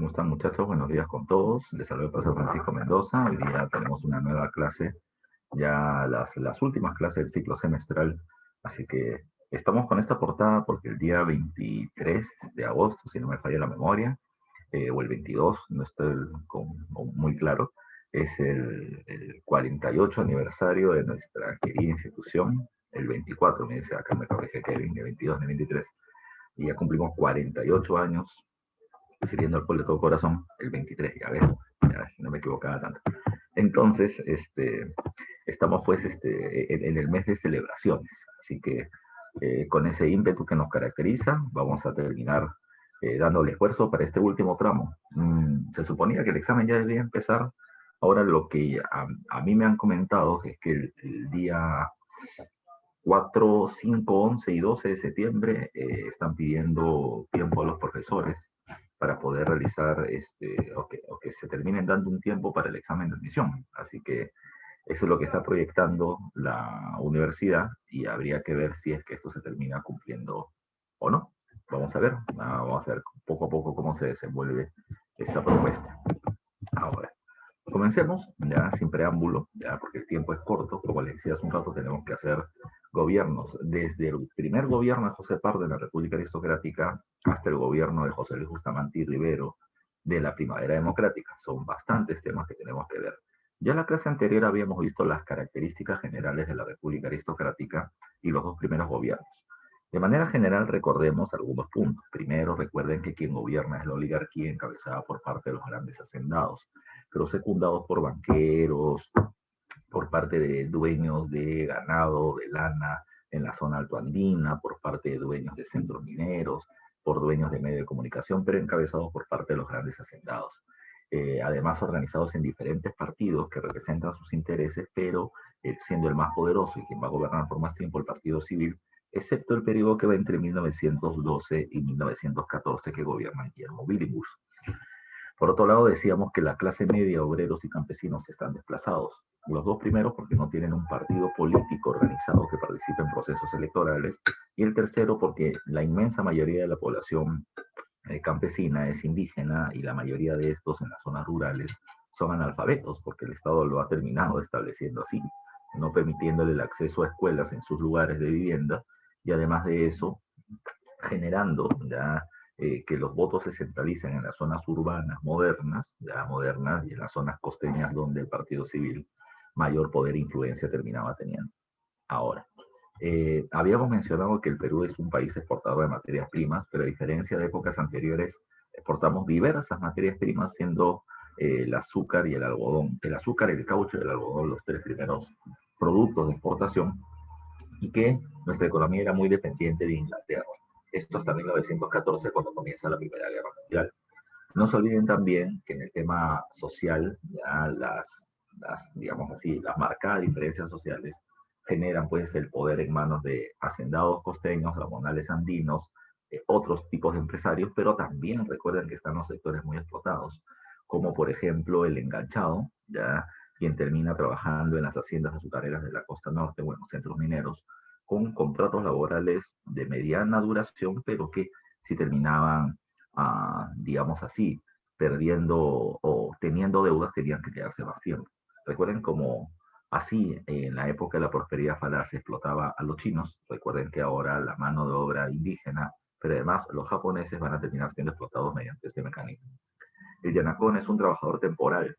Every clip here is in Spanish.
¿Cómo están, muchachos? Buenos días con todos. Les saluda el profesor Francisco Mendoza. Hoy día tenemos una nueva clase, ya las últimas clases del ciclo semestral. Así que estamos con esta portada porque el día 23 de agosto, si no me falla la memoria, o el 22, no estoy muy claro, es el 48 aniversario de nuestra querida institución. El 24, me dice acá, me corrige Kevin, de 22, de 23. Y ya cumplimos 48 años sirviendo al pueblo de todo corazón, el 23, ya ves, ya, si no me equivocaba tanto. Entonces, estamos pues en el mes de celebraciones, así que con ese ímpetu que nos caracteriza, vamos a terminar dándole esfuerzo para este último tramo. Se suponía que el examen ya debía empezar. Ahora lo que a mí me han comentado es que el día 4, 5, 11 y 12 de septiembre están pidiendo tiempo a los profesores para poder realizar, o que se terminen dando un tiempo para el examen de admisión. Así que eso es lo que está proyectando la universidad y habría que ver si es que esto se termina cumpliendo o no. Vamos a ver, vamos a ver poco a poco cómo se desenvuelve esta propuesta. Ahora, comencemos, ya sin preámbulo, ya porque el tiempo es corto, como les decía hace un rato, tenemos que hacer gobiernos, desde el primer gobierno de José Pardo en la República Aristocrática hasta el gobierno de José Luis Bustamante y Rivero de la Primavera Democrática. Son bastantes temas que tenemos que ver. Ya en la clase anterior habíamos visto las características generales de la República Aristocrática y los dos primeros gobiernos. De manera general, recordemos algunos puntos. Primero, recuerden que quien gobierna es la oligarquía encabezada por parte de los grandes hacendados, pero secundados por banqueros, por parte de dueños de ganado, de lana en la zona altoandina, por parte de dueños de centros mineros, por dueños de medios de comunicación, pero encabezados por parte de los grandes hacendados. Además, organizados en diferentes partidos que representan sus intereses, pero siendo el más poderoso y quien va a gobernar por más tiempo el Partido Civil, excepto el periodo que va entre 1912 y 1914 que gobierna Guillermo Billinghurst. Por otro lado, decíamos que la clase media, obreros y campesinos están desplazados. Los dos primeros porque no tienen un partido político organizado que participe en procesos electorales, y el tercero porque la inmensa mayoría de la población campesina es indígena y la mayoría de estos en las zonas rurales son analfabetos porque el Estado lo ha terminado estableciendo así, no permitiéndole el acceso a escuelas en sus lugares de vivienda y además de eso generando ya que los votos se centralicen en las zonas urbanas modernas, ya modernas, y en las zonas costeñas donde el Partido Civil mayor poder e influencia terminaba teniendo. Ahora, habíamos mencionado que el Perú es un país exportador de materias primas, pero a diferencia de épocas anteriores, exportamos diversas materias primas, siendo el azúcar y el algodón, el azúcar, el caucho y el algodón los tres primeros productos de exportación, y que nuestra economía era muy dependiente de Inglaterra. Esto hasta 1914, cuando comienza la Primera Guerra Mundial. No se olviden también que en el tema social, ya digamos así, las marcadas diferencias sociales generan pues el poder en manos de hacendados costeños, lamonales andinos, otros tipos de empresarios, pero también recuerden que están los sectores muy explotados, como por ejemplo el enganchado, ya quien termina trabajando en las haciendas azucareras de la costa norte, bueno, centros mineros, con contratos laborales de mediana duración, pero que si terminaban, digamos así, perdiendo o teniendo deudas, tenían que quedarse más tiempo. Recuerden como así en la época de la prosperidad falaz se explotaba a los chinos, recuerden que ahora la mano de obra indígena, pero además los japoneses van a terminar siendo explotados mediante este mecanismo. El yanacón es un trabajador temporal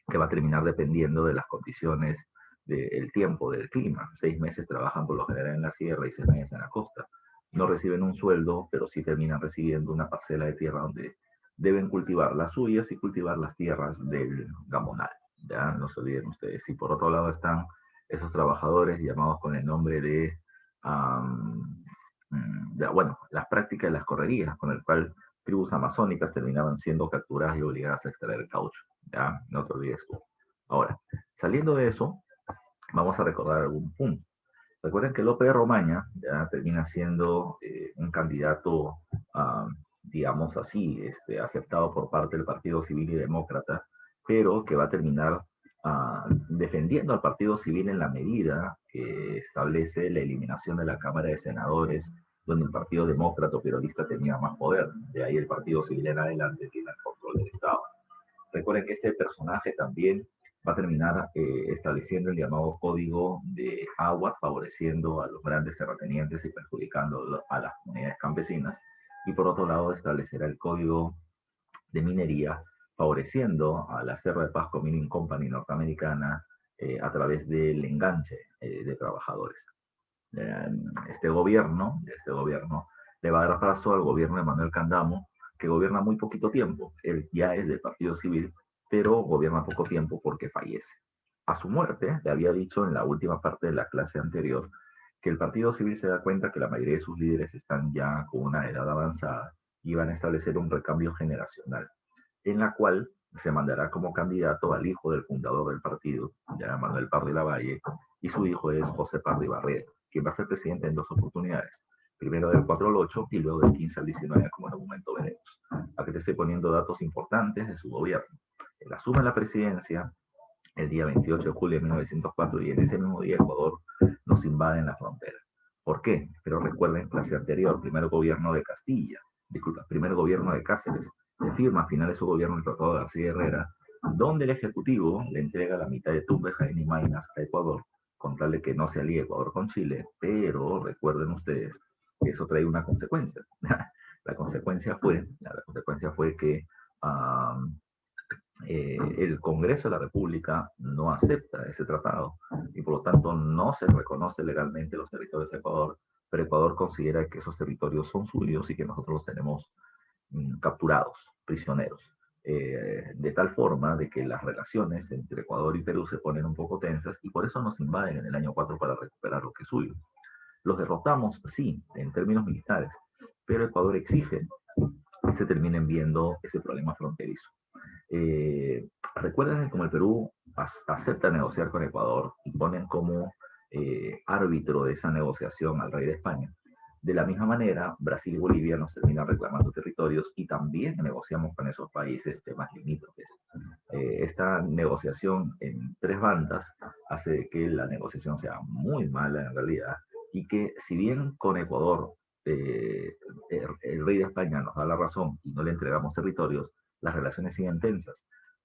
que va a terminar dependiendo de las condiciones del tiempo, del clima. 6 meses trabajan por lo general en la sierra y 6 meses en la costa. No reciben un sueldo, pero sí terminan recibiendo una parcela de tierra donde deben cultivar las suyas y cultivar las tierras del gamonal. Ya no se olviden ustedes. Y por otro lado están esos trabajadores llamados con el nombre de, bueno, las prácticas de las correrías, con el cual tribus amazónicas terminaban siendo capturadas y obligadas a extraer el caucho. Ya, no te olvides tú. Ahora, saliendo de eso, vamos a recordar algún punto. Recuerden que López de Romaña ya termina siendo un candidato, digamos así, aceptado por parte del Partido Civil y Demócrata, pero que va a terminar defendiendo al Partido Civil en la medida que establece la eliminación de la Cámara de Senadores, donde el Partido Demócrata o Peronista tenía más poder. De ahí el Partido Civil en adelante tiene el control control del Estado. Recuerden que este personaje también va a terminar estableciendo el llamado Código de Aguas, favoreciendo a los grandes terratenientes y perjudicando a las comunidades campesinas. Y por otro lado, establecerá el Código de Minería, favoreciendo a la Cerro de Pasco Mining Company norteamericana a través del enganche de trabajadores. Este gobierno le va a dar paso al gobierno de Manuel Candamo, que gobierna muy poquito tiempo. Él ya es del Partido Civil, pero gobierna poco tiempo porque fallece. A su muerte, le había dicho en la última parte de la clase anterior que el Partido Civil se da cuenta que la mayoría de sus líderes están ya con una edad avanzada y van a establecer un recambio generacional, en la cual se mandará como candidato al hijo del fundador del partido, ya Manuel Pardo Lavalle, y su hijo es José Pardo Barreto, quien va a ser presidente en dos oportunidades, primero del 4 al 8 y luego del 15 al 19, como en algún momento veremos. Aquí te estoy poniendo datos importantes de su gobierno. Él asume la presidencia el día 28 de julio de 1904 y en ese mismo día Ecuador nos invade en la frontera. ¿Por qué? Pero recuerden clase anterior, primer gobierno de Castilla, disculpa, primer gobierno de Cáceres, se firma a final de su gobierno el Tratado de García Herrera, donde el Ejecutivo le entrega la mitad de Tumbes, Jaén y Maynas a Ecuador, con tal de que no se alíe Ecuador con Chile, pero recuerden ustedes que eso trae una consecuencia. La consecuencia fue que el Congreso de la República no acepta ese tratado y por lo tanto no se reconoce legalmente los territorios de Ecuador, pero Ecuador considera que esos territorios son suyos y que nosotros los tenemos capturados, prisioneros. De tal forma de que las relaciones entre Ecuador y Perú se ponen un poco tensas y por eso nos invaden en el año 4 para recuperar lo que es suyo. Los derrotamos, sí, en términos militares, pero Ecuador exige que se terminen viendo ese problema fronterizo. Recuerden que como el Perú acepta negociar con Ecuador y ponen como árbitro de esa negociación al rey de España. De la misma manera, Brasil y Bolivia nos terminan reclamando territorios y también negociamos con esos países temas limítrofes. Esta negociación en tres bandas hace que la negociación sea muy mala en realidad y que si bien con Ecuador el rey de España nos da la razón y no le entregamos territorios, las relaciones siguen tensas,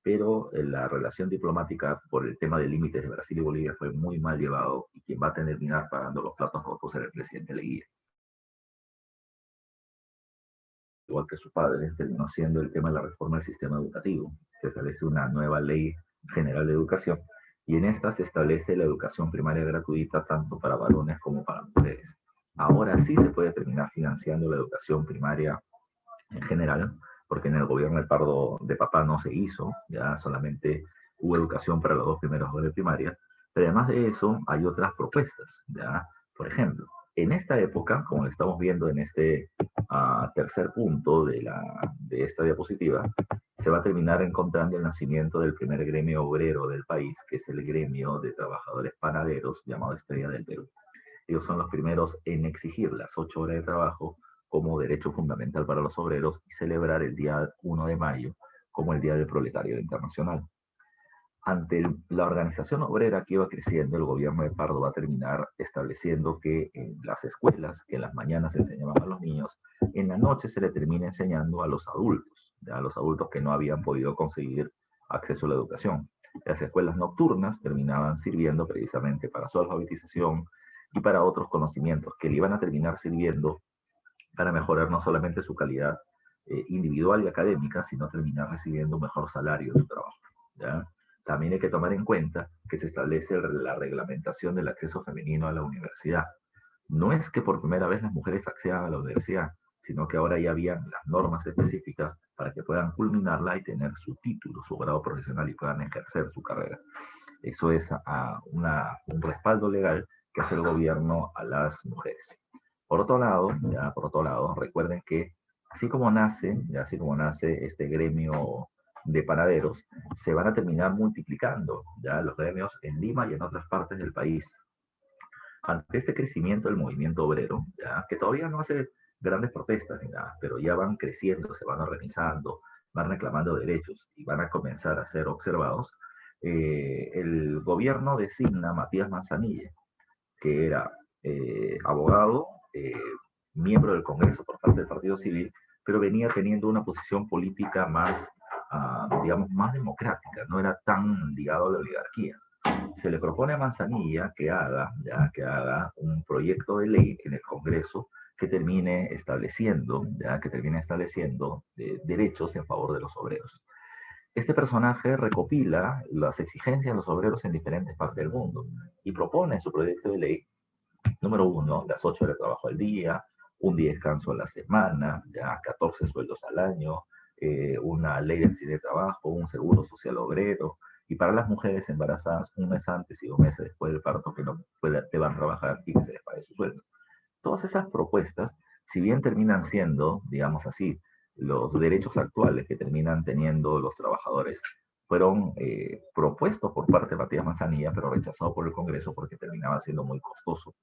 pero la relación diplomática por el tema de límites de Brasil y Bolivia fue muy mal llevado y quien va a terminar pagando los platos rotos era el presidente Leguía. Igual que su padre, terminó siendo el tema de la reforma del sistema educativo. Se establece una nueva ley general de educación y en esta se establece la educación primaria gratuita tanto para varones como para mujeres. Ahora sí se puede terminar financiando la educación primaria en general, porque en el gobierno del Pardo de papá no se hizo, ya solamente hubo educación para los dos primeros años de primaria, pero además de eso hay otras propuestas, ya, por ejemplo, en esta época, como lo estamos viendo en este tercer punto de esta diapositiva, se va a terminar encontrando el nacimiento del primer gremio obrero del país, que es el gremio de trabajadores panaderos llamado Estrella del Perú. Ellos son los primeros en exigir las 8 horas de trabajo como derecho fundamental para los obreros y celebrar el día 1 de mayo como el Día del Proletario Internacional. Ante la organización obrera que iba creciendo, el gobierno de Pardo va a terminar estableciendo que en las escuelas, que en las mañanas se enseñaban a los niños, en la noche se le termina enseñando a los adultos, a los adultos que no habían podido conseguir acceso a la educación. Las escuelas nocturnas terminaban sirviendo precisamente para su alfabetización y para otros conocimientos que le iban a terminar sirviendo para mejorar no solamente su calidad individual y académica, sino terminar recibiendo un mejor salario de su trabajo, ¿ya? También hay que tomar en cuenta que se establece la reglamentación del acceso femenino a la universidad. No es que por primera vez las mujeres accedan a la universidad, sino que ahora ya habían las normas específicas para que puedan culminarla y tener su título, su grado profesional y puedan ejercer su carrera. Eso es un respaldo legal que hace el gobierno a las mujeres. Por otro lado, recuerden que así como nace este gremio de panaderos, se van a terminar multiplicando ya los gremios en Lima y en otras partes del país. Ante este crecimiento del movimiento obrero, ya, que todavía no hace grandes protestas ni nada, pero ya van creciendo, se van organizando, van reclamando derechos y van a comenzar a ser observados, el gobierno designa a Matías Manzanilla, que era abogado, miembro del Congreso por parte del Partido Civil, pero venía teniendo una posición política más digamos, más democrática, no era tan ligado a la oligarquía. Se le propone a Manzanilla que haga un proyecto de ley en el Congreso que termine estableciendo, derechos en favor de los obreros. Este personaje recopila las exigencias de los obreros en diferentes partes del mundo y propone en su proyecto de ley, número 1, las 8 horas de trabajo al día, un día de descanso a la semana, ya 14 sueldos al año, una ley de accidente de trabajo, un seguro social obrero, y para las mujeres embarazadas, un mes antes y 2 meses después del parto que no deban trabajar y que se les pague su sueldo. Todas esas propuestas, si bien terminan siendo, digamos así, los derechos actuales que terminan teniendo los trabajadores, fueron propuestos por parte de Matías Manzanilla, pero rechazados por el Congreso porque terminaba siendo muy costoso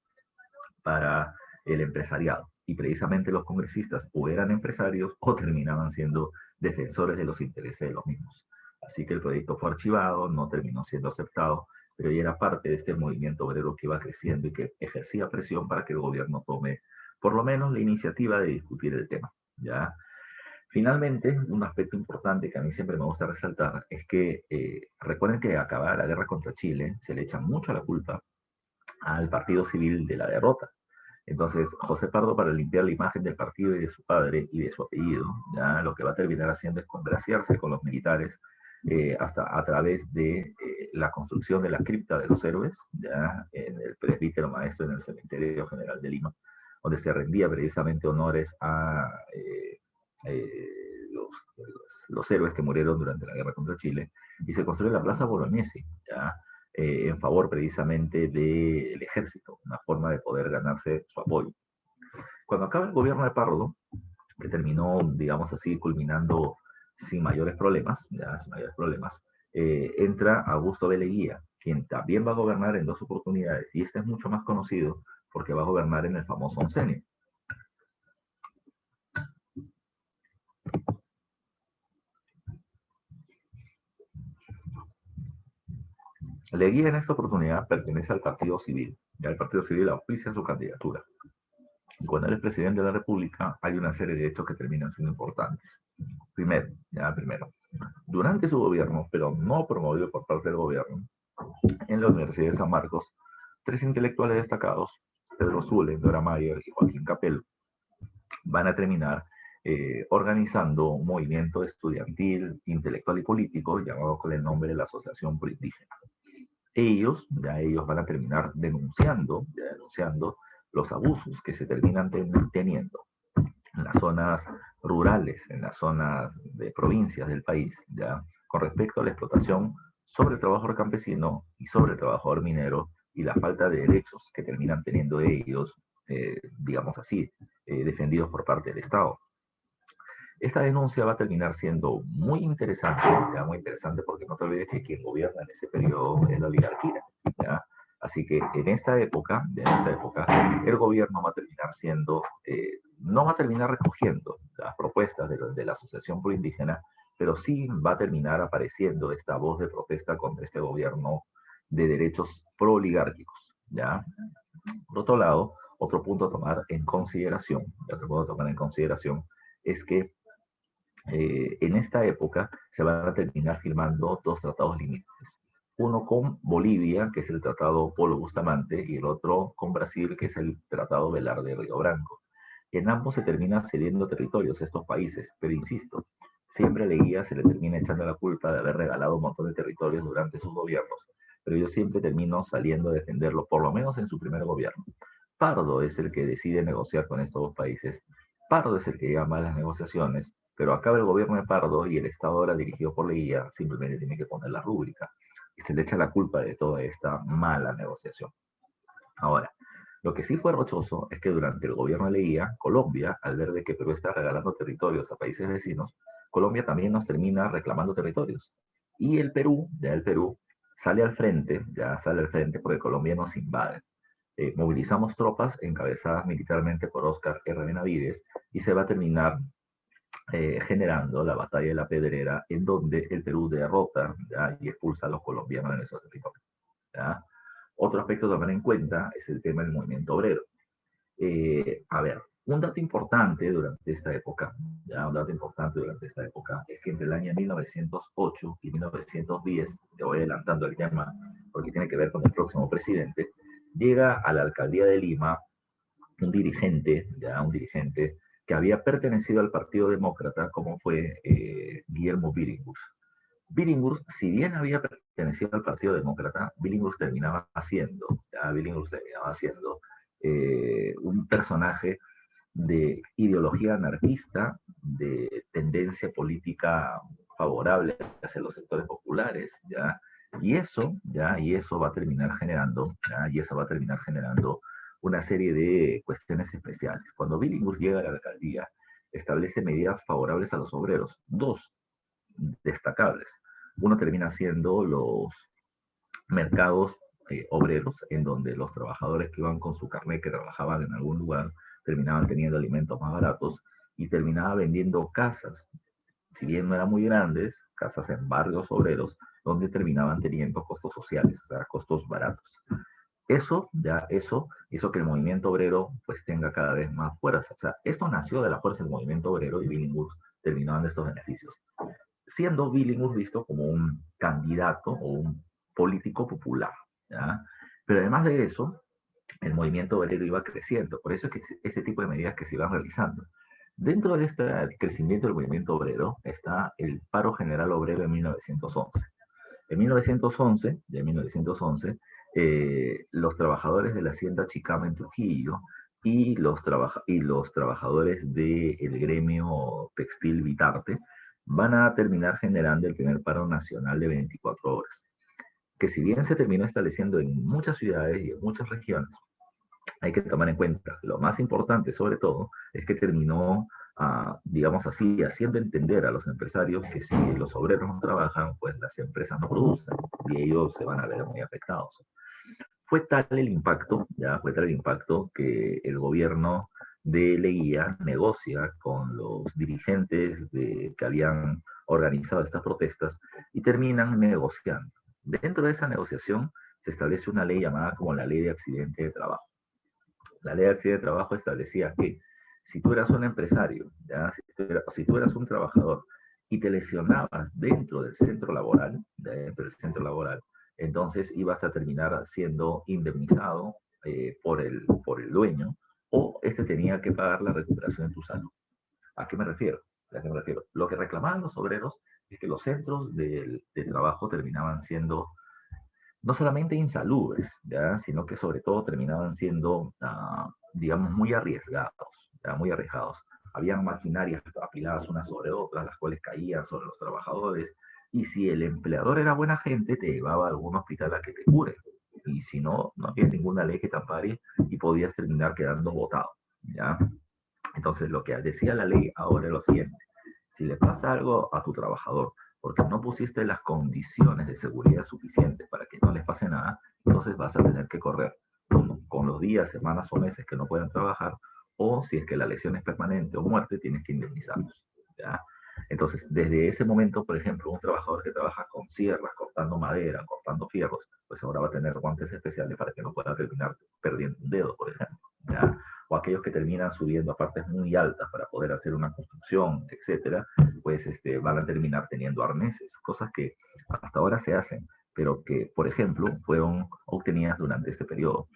para el empresariado. Y precisamente los congresistas o eran empresarios o terminaban siendo defensores de los intereses de los mismos. Así que el proyecto fue archivado, no terminó siendo aceptado, pero ya era parte de este movimiento obrero que iba creciendo y que ejercía presión para que el gobierno tome por lo menos la iniciativa de discutir el tema. ¿Ya? Finalmente, un aspecto importante que a mí siempre me gusta resaltar es que recuerden que acabada la guerra contra Chile se le echa mucho la culpa al partido civil de la derrota. Entonces, José Pardo, para limpiar la imagen del partido y de su padre y de su apellido, ya lo que va a terminar haciendo es congraciarse con los militares hasta a través de la construcción de la cripta de los héroes, ya en el presbítero maestro en el Cementerio General de Lima, donde se rendía precisamente honores a los héroes que murieron durante la guerra contra Chile, y se construyó la Plaza Bolognesi, ya en favor precisamente del ejército, una forma de poder ganarse su apoyo. Cuando acaba el gobierno de Pardo, que terminó, digamos así, culminando sin mayores problemas, entra Augusto B. Leguía, quien también va a gobernar en 2 oportunidades, y este es mucho más conocido porque va a gobernar en el famoso oncenio. Leguía en esta oportunidad pertenece al Partido Civil, ya el Partido Civil auspicia su candidatura. Y cuando él es presidente de la República, hay una serie de hechos que terminan siendo importantes. Primero, durante su gobierno, pero no promovido por parte del gobierno, en la Universidad de San Marcos, 3 intelectuales destacados, Pedro Zule, Dora Mayer y Joaquín Capello, van a terminar organizando un movimiento estudiantil, intelectual y político llamado con el nombre de la Asociación Proindígena. Ellos van a terminar denunciando los abusos que se terminan teniendo en las zonas rurales, en las zonas de provincias del país, ya con respecto a la explotación sobre el trabajador campesino y sobre el trabajador minero y la falta de derechos que terminan teniendo ellos, digamos así, defendidos por parte del Estado. Esta denuncia va a terminar siendo muy interesante porque no te olvides que quien gobierna en ese periodo es la oligarquía, ¿ya? Así que en esta época, el gobierno va a terminar siendo, no va a terminar recogiendo las propuestas de la Asociación Proindígena, pero sí va a terminar apareciendo esta voz de protesta contra este gobierno de derechos pro-oligárquicos, ¿ya? Por otro lado, otro punto a tomar en consideración, es que en esta época se van a terminar firmando 2 tratados limítrofes. Uno con Bolivia, que es el Tratado Polo Bustamante, y el otro con Brasil, que es el Tratado Velarde Río Branco. En ambos se terminan cediendo territorios a estos países, pero insisto, siempre a Leguía se le termina echando la culpa de haber regalado un montón de territorios durante sus gobiernos, pero yo siempre termino saliendo a defenderlo, por lo menos en su primer gobierno. Pardo es el que decide negociar con estos 2 países, Pardo es el que llama a las negociaciones, pero acaba el gobierno de Pardo y el Estado ahora dirigido por Leguía simplemente tiene que poner la rúbrica y se le echa la culpa de toda esta mala negociación. Ahora, lo que sí fue rochoso es que durante el gobierno de Leguía, Colombia, al ver de que Perú está regalando territorios a países vecinos, Colombia también nos termina reclamando territorios. Y el Perú sale al frente porque Colombia nos invade. Movilizamos tropas encabezadas militarmente por Óscar R. Benavides y se va a terminar generando la batalla de la Pedrera, en donde el Perú derrota, ¿ya?, y expulsa a los colombianos de nuestro territorio, ¿ya? Otro aspecto a tomar en cuenta es el tema del movimiento obrero. A ver, Un dato importante durante esta época, ya un dato importante durante esta época, es que entre el año 1908 y 1910, te voy adelantando el tema porque tiene que ver con el próximo presidente, llega a la alcaldía de Lima un dirigente que había pertenecido al Partido Demócrata, como fue Guillermo Billinghurst. Billinghurst, si bien había pertenecido al Partido Demócrata, Billinghurst terminaba siendo un personaje de ideología anarquista, de tendencia política favorable hacia los sectores populares, ¿ya? Y eso va a terminar generando, ¿ya? Y eso va a terminar generando una serie de cuestiones especiales. Cuando Billinghurst llega a la alcaldía, establece medidas favorables a los obreros, dos destacables. Uno termina siendo los mercados obreros, en donde los trabajadores que iban con su carnet, que trabajaban en algún lugar, terminaban teniendo alimentos más baratos y terminaba vendiendo casas, si bien no eran muy grandes, casas en barrios obreros, donde terminaban teniendo costos sociales, o sea, costos baratos. Eso hizo que el movimiento obrero pues tenga cada vez más fuerza. O sea, esto nació de la fuerza del movimiento obrero y Billinghurst terminó dando estos beneficios, siendo Billinghurst visto como un candidato o un político popular, ¿ya? Pero además de eso, el movimiento obrero iba creciendo, por eso es que este tipo de medidas que se iban realizando. Dentro de este crecimiento del movimiento obrero está el paro general obrero de 1911. En 1911, los trabajadores de la hacienda Chicama en Trujillo y los trabajadores del gremio textil Vitarte van a terminar generando el primer paro nacional de 24 horas, que si bien se terminó estableciendo en muchas ciudades y en muchas regiones, hay que tomar en cuenta, lo más importante sobre todo, es que terminó, digamos así, haciendo entender a los empresarios que si los obreros no trabajan, pues las empresas no producen y ellos se van a ver muy afectados. Fue tal el impacto que el gobierno de Leguía negocia con los dirigentes que habían organizado estas protestas y terminan negociando. Dentro de esa negociación se establece una ley llamada como la Ley de Accidente de Trabajo. La Ley de Accidente de Trabajo establecía que si tú eras un empresario, ¿ya? Si tú eras un trabajador y te lesionabas dentro del centro laboral, entonces ibas a terminar siendo indemnizado por el dueño, o este tenía que pagar la recuperación de tu salud. ¿A qué me refiero? ¿A qué me refiero? Lo que reclamaban los obreros es que los centros de trabajo terminaban siendo no solamente insalubres, ¿ya? Sino que sobre todo terminaban siendo, digamos, muy arriesgados, ¿ya? Muy arriesgados. Habían maquinarias apiladas unas sobre otras, las cuales caían sobre los trabajadores, y si el empleador era buena gente, te llevaba a algún hospital a que te cure, y si no, no había ninguna ley que te ampare y podías terminar quedando botado, ¿ya? Entonces, lo que decía la ley ahora es lo siguiente: si le pasa algo a tu trabajador porque no pusiste las condiciones de seguridad suficientes para que no les pase nada, entonces vas a tener que correr con los días, semanas o meses que no puedan trabajar, o si es que la lesión es permanente o muerte, tienes que indemnizarlos, ¿ya? Entonces, desde ese momento, por ejemplo, un trabajador que trabaja con sierras, cortando madera, cortando fierros, pues ahora va a tener guantes especiales para que no pueda terminar perdiendo un dedo, por ejemplo, ¿ya? O aquellos que terminan subiendo a partes muy altas para poder hacer una construcción, etcétera, pues van a terminar teniendo arneses, cosas que hasta ahora se hacen, pero que, por ejemplo, fueron obtenidas durante este periodo.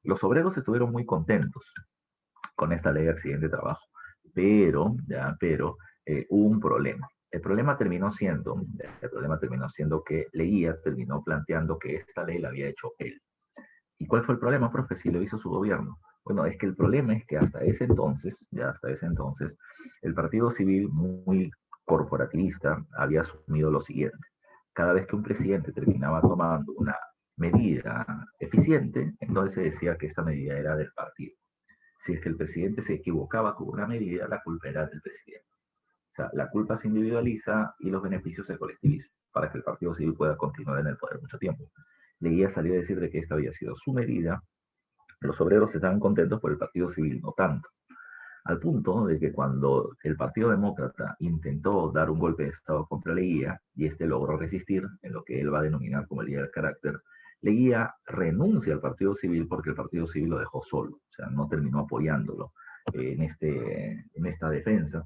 Los obreros estuvieron muy contentos con esta ley de accidente de trabajo, pero hubo un problema. El problema terminó siendo que Leguía terminó planteando que esta ley la había hecho él. ¿Y cuál fue el problema, profe? Si lo hizo su gobierno. Bueno, es que el problema es que hasta ese entonces, el Partido Civil, muy corporativista, había asumido lo siguiente: cada vez que un presidente terminaba tomando una medida eficiente, entonces se decía que esta medida era del partido. Si es que el presidente se equivocaba con una medida, la culpa era del presidente. O sea, la culpa se individualiza y los beneficios se colectivizan para que el Partido Civil pueda continuar en el poder mucho tiempo. Leguía salió a decir de que esta había sido su medida. Los obreros estaban contentos, por el Partido Civil no tanto. Al punto de que cuando el Partido Demócrata intentó dar un golpe de Estado contra Leguía, y este logró resistir en lo que él va a denominar como el Día del Carácter, Leguía renuncia al Partido Civil porque el Partido Civil lo dejó solo, o sea, no terminó apoyándolo. en esta defensa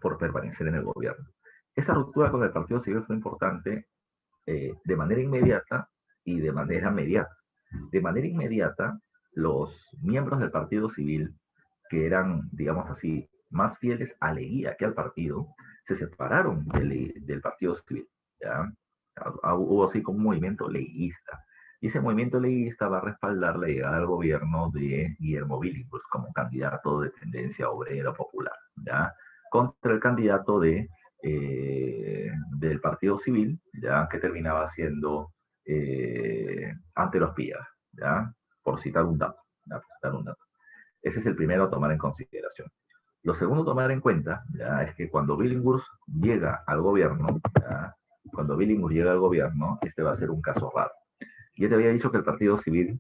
por permanecer en el gobierno. Esa ruptura con el Partido Civil fue importante de manera inmediata y de manera mediata. De manera inmediata, los miembros del Partido Civil, que eran, digamos así, más fieles a Leguía que al partido, se separaron del Partido Civil. ¿Ya? Hubo así como un movimiento leguista. Y ese movimiento leguista va a respaldar la llegada al gobierno de Guillermo Billinghurst como candidato de tendencia obrera popular, ¿ya? Contra el candidato del Partido Civil, ¿ya? Que terminaba siendo ante los Pías, ¿ya? Por citar un dato, ¿ya? Por citar un dato. Ese es el primero a tomar en consideración. Lo segundo a tomar en cuenta, ¿ya? Es que cuando Billinghurst llega al gobierno, ¿ya? Cuando Billinghurst llega al gobierno, este va a ser un caso raro. Ya te había dicho que el Partido Civil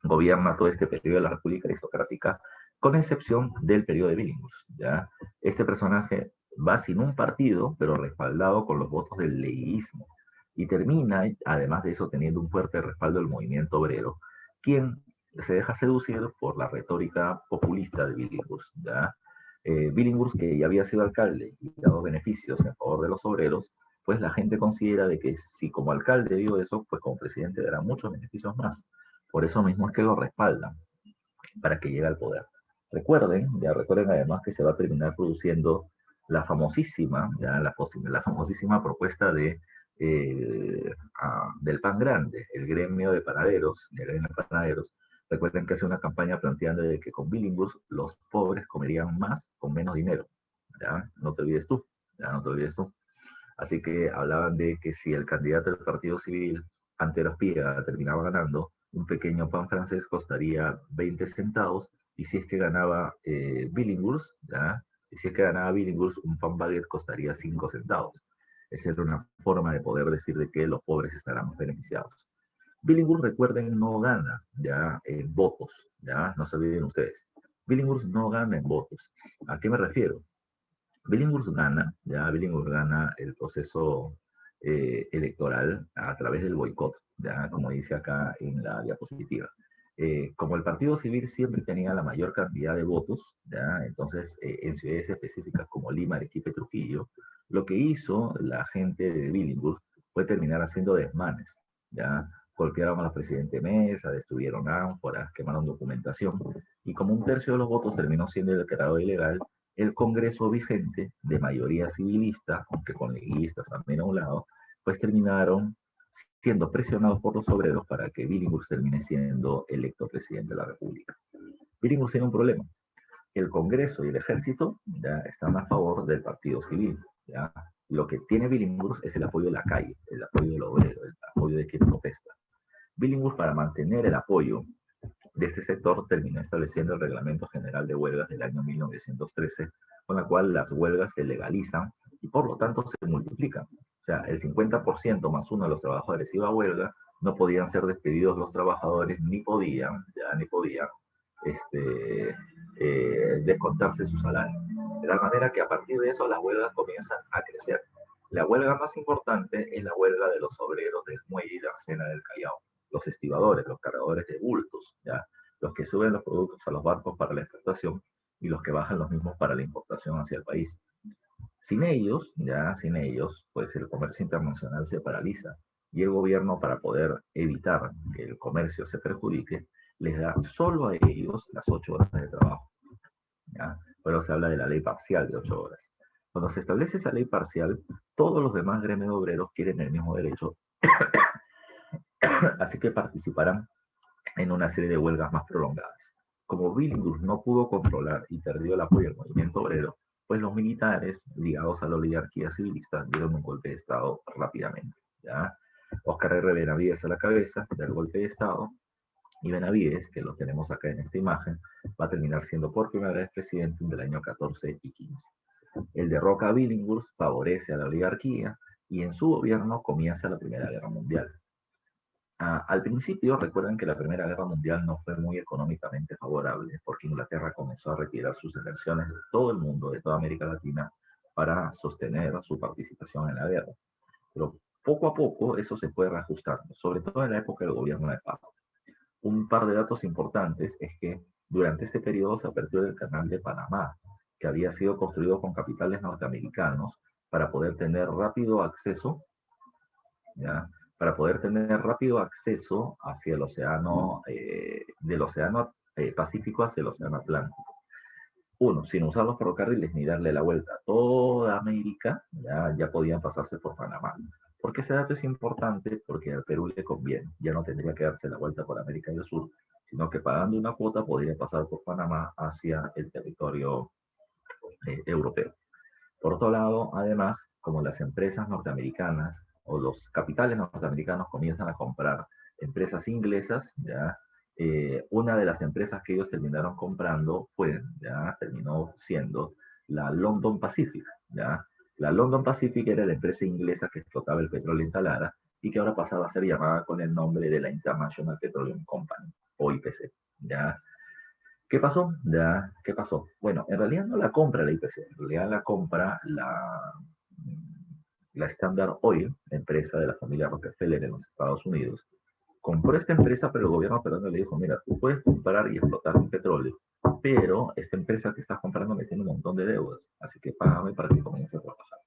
gobierna todo este periodo de la República Aristocrática, con excepción del periodo de Billinghurst, ¿ya? Este personaje va sin un partido, pero respaldado con los votos del leguismo, y termina, además de eso, teniendo un fuerte respaldo del movimiento obrero, quien se deja seducir por la retórica populista de Billinghurst, ¿ya? Billinghurst, que ya había sido alcalde y dado beneficios en favor de los obreros, pues la gente considera de que si como alcalde dio eso, pues como presidente dará muchos beneficios más. Por eso mismo es que lo respaldan para que llegue al poder. Recuerden además que se va a terminar produciendo la famosísima, la famosísima propuesta del pan grande, el gremio de panaderos, Recuerden que hace una campaña planteando de que con Billinghurst los pobres comerían más con menos dinero. ¿Ya? No te olvides tú, ya no te olvides tú. Así que hablaban de que si el candidato del Partido Civil ante la Pía terminaba ganando, un pequeño pan francés costaría 20 centavos, y si es que ganaba Billinghurst, ¿ya? Y si es que ganaba Billinghurst, un pan baguette costaría 5 centavos. Esa era una forma de poder decir de que los pobres estarán beneficiados. Billinghurst, recuerden, no gana ya en votos, ya no se olviden ustedes. Billinghurst no gana en votos. ¿A qué me refiero? Billinghurst gana el proceso electoral a través del boicot, ya como dice acá en la diapositiva. Como el Partido Civil siempre tenía la mayor cantidad de votos, ya, entonces en ciudades específicas como Lima, Arequipa y Trujillo, lo que hizo la gente de Billinghurst fue terminar haciendo desmanes, ya, golpearon al presidente Mesa, destruyeron ánforas, quemaron documentación, y como un tercio de los votos terminó siendo declarado ilegal, el Congreso vigente, de mayoría civilista, aunque con leguistas también a un lado, pues terminaron siendo presionados por los obreros para que Billinghurst termine siendo electo presidente de la República. Billinghurst tiene un problema. El Congreso y el Ejército ya están a favor del Partido Civil. ¿Ya? Lo que tiene Billinghurst es el apoyo de la calle, el apoyo del obrero, el apoyo de quien protesta. Billinghurst, para mantener el apoyo de este sector, terminó estableciendo el Reglamento General de Huelgas del año 1913, con la cual las huelgas se legalizan y por lo tanto se multiplican. O sea, el 50% más uno de los trabajadores iba a huelga, no podían ser despedidos los trabajadores, ni podían descontarse su salario. De tal manera que a partir de eso las huelgas comienzan a crecer. La huelga más importante es la huelga de los obreros del muelle y la arcena del Callao, los estibadores, los cargadores de bultos, ¿ya? Los que suben los productos a los barcos para la exportación y los que bajan los mismos para la importación hacia el país. Sin ellos, pues el comercio internacional se paraliza, y el gobierno, para poder evitar que el comercio se perjudique, les da solo a ellos las 8 horas de trabajo, ¿ya? Pero se habla de la ley parcial de 8 horas. Cuando se establece esa ley parcial, todos los demás gremios obreros quieren el mismo derecho, así que participarán en una serie de huelgas más prolongadas. Como Billinghurst no pudo controlar y perdió el apoyo del movimiento obrero, pues los militares ligados a la oligarquía civilista dieron un golpe de Estado rápidamente, ¿ya? Óscar R. Benavides a la cabeza del golpe de Estado, y Benavides, que lo tenemos acá en esta imagen, va a terminar siendo por primera vez presidente del año 14 y 15. El derroca a Billinghurst, favorece a la oligarquía, y en su gobierno comienza la Primera Guerra Mundial. Al principio, recuerden que la Primera Guerra Mundial no fue muy económicamente favorable, porque Inglaterra comenzó a retirar sus inversiones de todo el mundo, de toda América Latina, para sostener su participación en la guerra. Pero poco a poco eso se fue reajustando, sobre todo en la época del gobierno de Paz. Un par de datos importantes es que Durante este periodo se aperturó el canal de Panamá, que había sido construido con capitales norteamericanos para poder tener rápido acceso, ¿ya? Para poder tener rápido acceso hacia el océano, del océano Pacífico hacia el océano Atlántico. Uno, sin usar los ferrocarriles ni darle la vuelta a toda América, ya podían pasarse por Panamá. Porque ese dato es importante porque al Perú le conviene. Ya no tendría que darse la vuelta por América del Sur, sino que pagando una cuota podría pasar por Panamá hacia el territorio europeo. Por otro lado, además, como las empresas norteamericanas o los capitales norteamericanos comienzan a comprar empresas inglesas, una de las empresas que ellos terminaron comprando terminó siendo la London Pacific. La London Pacific era la empresa inglesa que explotaba el petróleo en Talara y que ahora pasaba a ser llamada con el nombre de la International Petroleum Company, o IPC. ¿Ya? ¿Qué pasó? ¿Qué pasó? Bueno, en realidad no la compra la IPC, en realidad la compra la Standard Oil, empresa de la familia Rockefeller en los Estados Unidos. Compró esta empresa, pero el gobierno peruano le dijo, mira, tú puedes comprar y explotar un petróleo, pero esta empresa que estás comprando me tiene un montón de deudas, así que págame para que comience a trabajar.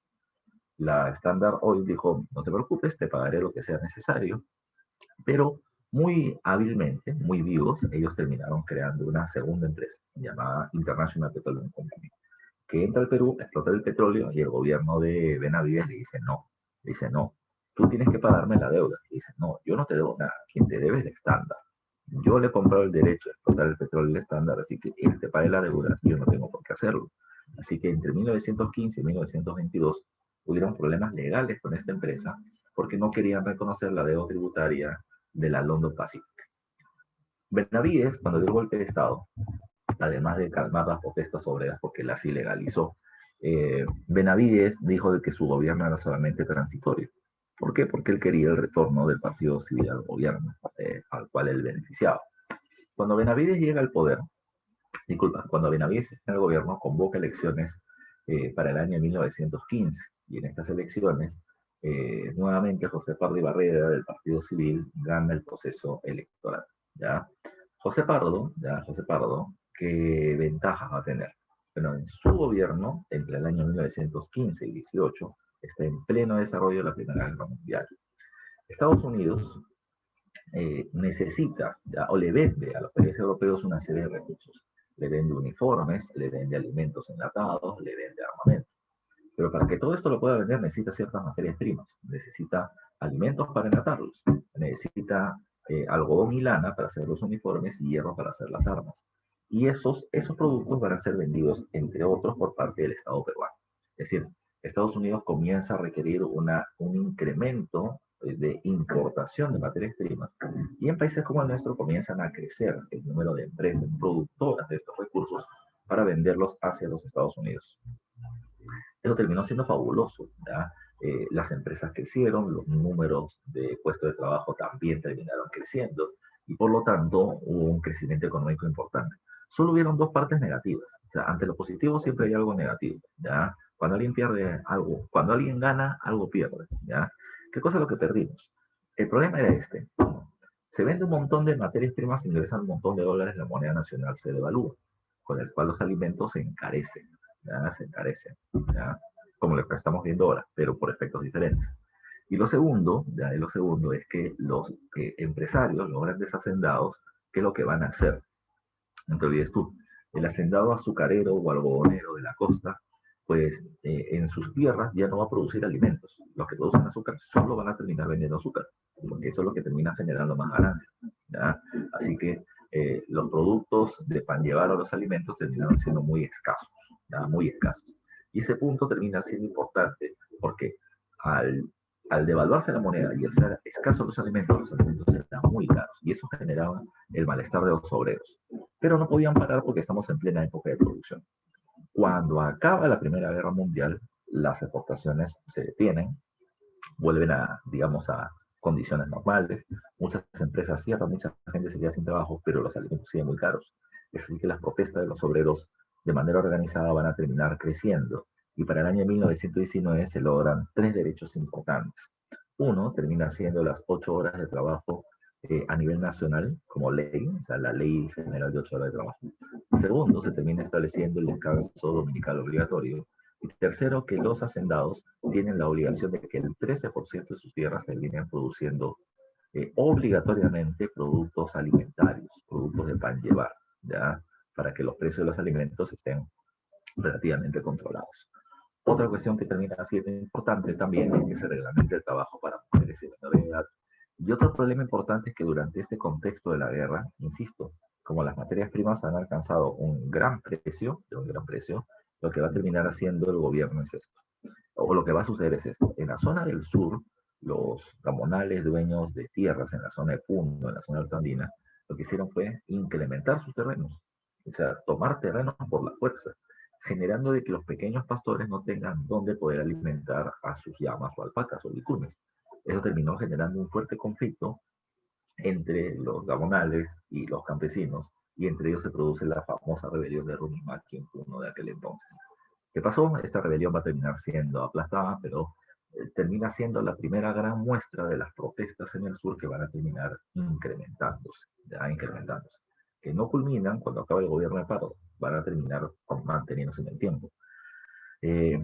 La Standard Oil dijo, no te preocupes, te pagaré lo que sea necesario, pero muy hábilmente, muy vivos, ellos terminaron creando una segunda empresa llamada International Petroleum Company, que entra al Perú, explota el petróleo y el gobierno de Benavides le dice, no, tú tienes que pagarme la deuda. Le dice, no, yo no te debo nada, quien te debe es el estándar. Yo le he comprado el derecho a explotar el petróleo del estándar, así que él te pague la deuda, yo no tengo por qué hacerlo. Así que entre 1915 y 1922 hubieron problemas legales con esta empresa porque no querían reconocer la deuda tributaria de la London Pacific. Benavides, cuando dio el golpe de Estado, además de calmar las protestas obreras porque las ilegalizó, Benavides dijo de que su gobierno era solamente transitorio. ¿Por qué? Porque él quería el retorno del partido civil al gobierno, al cual él beneficiaba. Cuando Benavides llega al poder, cuando Benavides está en el gobierno, convoca elecciones para el año 1915, y en estas elecciones, nuevamente José Pardo Barrera del Partido Civil gana el proceso electoral. ¿Ya? José Pardo, ¿qué ventajas va a tener? Bueno, en su gobierno, entre el año 1915 y 18, está en pleno desarrollo de la Primera Guerra Mundial. Estados Unidos necesita o le vende a los países europeos una serie de recursos. Le vende uniformes, le vende alimentos enlatados, le vende armamento. Pero para que todo esto lo pueda vender necesita ciertas materias primas, necesita alimentos para enlatarlos, necesita algodón y lana para hacer los uniformes y hierro para hacer las armas. Y esos productos van a ser vendidos, entre otros, por parte del Estado peruano. Es decir, Estados Unidos comienza a requerir un incremento de importación de materias primas y en países como el nuestro comienzan a crecer el número de empresas productoras de estos recursos para venderlos hacia los Estados Unidos. Eso terminó siendo fabuloso. Las empresas crecieron, los números de puestos de trabajo también terminaron creciendo y por lo tanto hubo un crecimiento económico importante. Solo hubieron dos partes negativas. O sea, ante lo positivo siempre hay algo negativo. ¿Ya? Cuando alguien pierde algo, cuando alguien gana, algo pierde. ¿Ya? ¿Qué cosa es lo que perdimos? El problema era este. Se vende un montón de materias primas, ingresan un montón de dólares, la moneda nacional se devalúa, con el cual los alimentos se encarecen. ¿Ya? Se encarecen. ¿Ya? Como lo que estamos viendo ahora, pero por efectos diferentes. Y lo segundo es que los empresarios, los grandes hacendados, ¿qué es lo que van a hacer? No te olvides tú, el hacendado azucarero o algodonero de la costa, pues en sus tierras ya no va a producir alimentos. Los que producen azúcar solo van a terminar vendiendo azúcar, porque eso es lo que termina generando más ganancias. ¿Ya? Así que los productos de pan llevar a los alimentos terminaron siendo muy escasos, ¿ya? Muy escasos. Y ese punto termina siendo importante porque al devaluarse la moneda y al ser escasos los alimentos eran muy caros y eso generaba el malestar de los obreros. Pero no podían parar porque estamos en plena época de producción. Cuando acaba la Primera Guerra Mundial, las exportaciones se detienen, vuelven a, digamos, a condiciones normales, muchas empresas cierran, mucha gente se queda sin trabajo, pero los alimentos siguen muy caros. Es así que las protestas de los obreros de manera organizada van a terminar creciendo y para el año 1919 se logran tres derechos importantes. Uno termina siendo las 8 horas de trabajo a nivel nacional como ley, o sea, la Ley General de 8 horas de trabajo. Segundo, se termina estableciendo el descanso dominical obligatorio. Y tercero, que los hacendados tienen la obligación de que el 13% de sus tierras terminen produciendo obligatoriamente productos alimentarios, productos de pan llevar, ¿ya? Para que los precios de los alimentos estén relativamente controlados. Otra cuestión que termina siendo importante también es que se reglamente el trabajo para mujeres y menores de edad. Y otro problema importante es que durante este contexto de la guerra, insisto, como las materias primas han alcanzado un gran precio, lo que va a terminar haciendo el gobierno es esto. O lo que va a suceder es esto. En la zona del sur, los gamonales dueños de tierras en la zona de Puno, en la zona altandina, lo que hicieron fue incrementar sus terrenos. O sea, tomar terrenos por la fuerza, generando de que los pequeños pastores no tengan dónde poder alimentar a sus llamas o alpacas o vicuñas. Eso terminó generando un fuerte conflicto entre los gamonales y los campesinos, y entre ellos se produce la famosa rebelión de Runimaki en Puno de aquel entonces. ¿Qué pasó? Esta rebelión va a terminar siendo aplastada, pero termina siendo la primera gran muestra de las protestas en el sur que van a terminar incrementándose, ya incrementándose, que no culminan cuando acaba el gobierno de paro, van a terminar manteniéndose en el tiempo. Eh,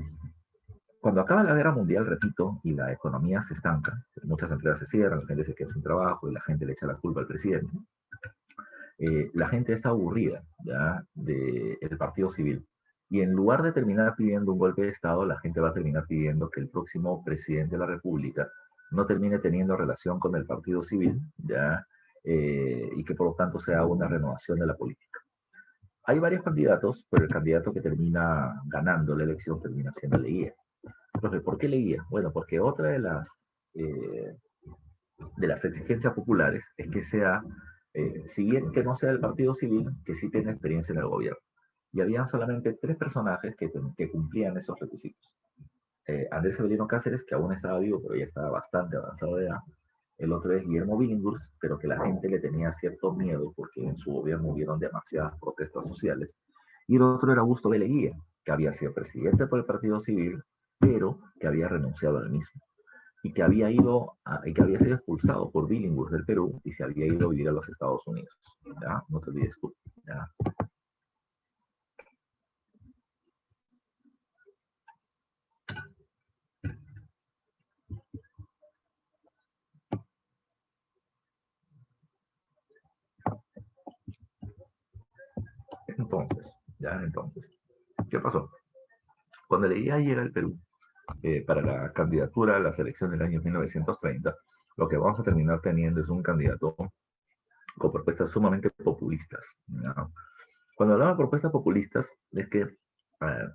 Cuando acaba la guerra mundial, repito, y la economía se estanca, muchas empresas se cierran, la gente se queda sin trabajo y la gente le echa la culpa al presidente, la gente está aburrida ya del partido civil. Y en lugar de terminar pidiendo un golpe de Estado, la gente va a terminar pidiendo que el próximo presidente de la República no termine teniendo relación con el partido civil, ¿ya? Y que por lo tanto sea una renovación de la política. Hay varios candidatos, pero el candidato que termina ganando la elección termina siendo Leguía. Entonces, ¿por qué Leguía? Bueno, porque otra eh, de las exigencias populares es que sea, si bien que no sea del partido civil, que sí tenga experiencia en el gobierno. Y habían solamente tres personajes que cumplían esos requisitos. Andrés Severino Cáceres, que aún estaba vivo, pero ya estaba bastante avanzado de edad. El otro es Guillermo Billinghurst, pero que la gente le tenía cierto miedo porque en su gobierno hubieron demasiadas protestas sociales. Y el otro era Augusto B. Leguía, que había sido presidente por el Partido Civil, pero que había renunciado al mismo. Y que había que había sido expulsado por Billinghurst del Perú y se había ido a vivir a los Estados Unidos. ¿Ya? No te olvides tú. ¿Ya? Entonces, entonces, ¿qué pasó? Cuando Leguía llega al Perú para la candidatura a las elecciones del año 1930, lo que vamos a terminar teniendo es un candidato con propuestas sumamente populistas, ¿no? Cuando hablaba de propuestas populistas, es que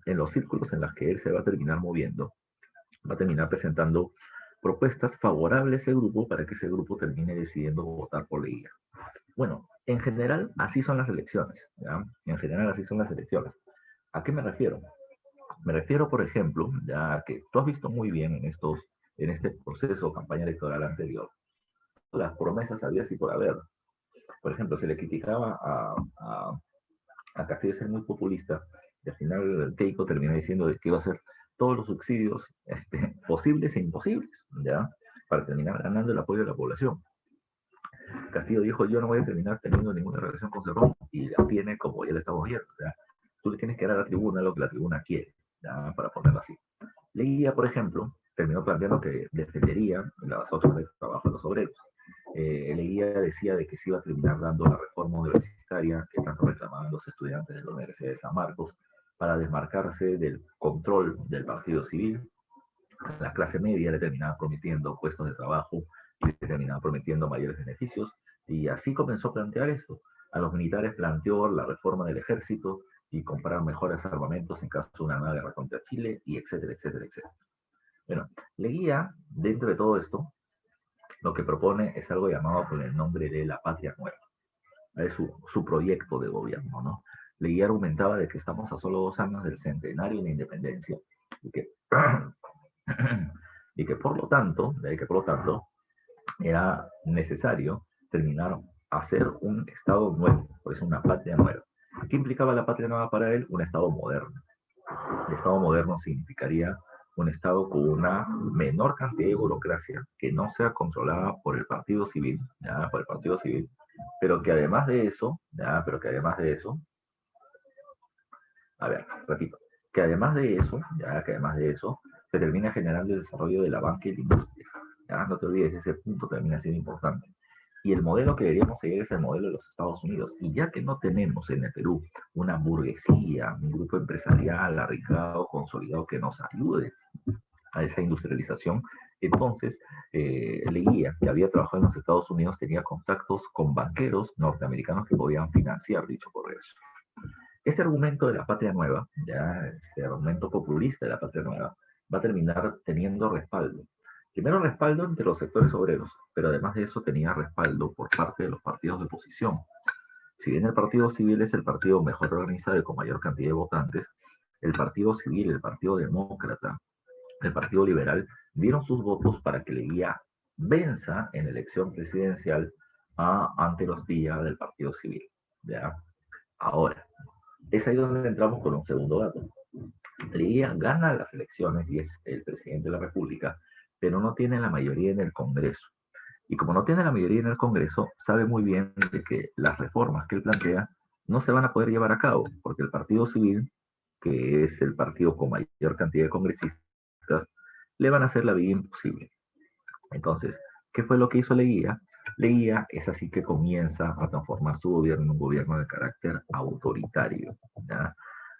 en los círculos en los que él se va a terminar moviendo, va a terminar presentando propuestas favorables a ese grupo para que ese grupo termine decidiendo votar por Leguía. Bueno, en general así son las elecciones, ¿ya? En general así son las elecciones. ¿A qué me refiero? Me refiero, por ejemplo, ya que tú has visto muy bien en este proceso de campaña electoral anterior, las promesas había y por haber. Por ejemplo, se le criticaba a Castillo ser muy populista, y al final Keiko terminó diciendo que iba a hacer todos los subsidios posibles e imposibles, ¿ya? Para terminar ganando el apoyo de la población. Castillo dijo, yo no voy a terminar teniendo ninguna relación con Cerrón, y la tiene como ya le estamos viendo, ¿ya? Tú le tienes que dar a la tribuna lo que la tribuna quiere, ¿ya? Para ponerlo así. Leguía, por ejemplo, terminó planteando que defendería las opciones de trabajo de los obreros. Leguía decía de que se iba a terminar dando la reforma universitaria que tanto reclamaban los estudiantes de la Universidad de San Marcos para desmarcarse del control del partido civil. La clase media le terminaba prometiendo puestos de trabajo y le terminaba prometiendo mayores beneficios, y así comenzó a plantear esto. A los militares planteó la reforma del ejército y comprar mejores armamentos en caso de una nueva guerra contra Chile, y etcétera, etcétera, etcétera. Bueno, Leguía, dentro de todo esto, lo que propone es algo llamado por el nombre de la Patria Nueva. Es su proyecto de gobierno, ¿no? Leguía argumentaba de que estamos a solo 2 años del centenario de la independencia y que, y que por lo tanto, era necesario terminar hacer un Estado nuevo, por eso una patria nueva. ¿Qué implicaba la patria nueva para él? Un Estado moderno. El Estado moderno significaría un Estado con una menor cantidad de burocracia que no sea controlada por el partido civil, ¿ya? Por el partido civil, pero que además de eso, ¿ya? Pero que además de eso, a ver, repito, que además de eso, ya que además de eso, se termina generando el desarrollo de la banca y la industria. Ya no te olvides, ese punto termina siendo importante. Y el modelo que deberíamos seguir es el modelo de los Estados Unidos. Y ya que no tenemos en el Perú una burguesía, un grupo empresarial arriesgado, consolidado, que nos ayude a esa industrialización, entonces Leguía, que había trabajado en los Estados Unidos, tenía contactos con banqueros norteamericanos que podían financiar dicho progreso. Este argumento de la patria nueva, ya este argumento populista de la patria nueva, va a terminar teniendo respaldo. Primero respaldo entre los sectores obreros, pero además de eso tenía respaldo por parte de los partidos de oposición. Si bien el Partido Civil es el partido mejor organizado y con mayor cantidad de votantes, el Partido Civil, el Partido Demócrata, el Partido Liberal dieron sus votos para que Leguía venza en la elección presidencial ante los días del Partido Civil. ¿Ya? Ahora, es ahí donde entramos con un segundo dato. Leguía gana las elecciones y es el presidente de la República, pero no tiene la mayoría en el Congreso. Y como no tiene la mayoría en el Congreso, sabe muy bien de que las reformas que él plantea no se van a poder llevar a cabo, porque el Partido Civil, que es el partido con mayor cantidad de congresistas, le van a hacer la vida imposible. Entonces, ¿qué fue lo que hizo Leguía? Leguía es así que comienza a transformar su gobierno en un gobierno de carácter autoritario. ¿Ya?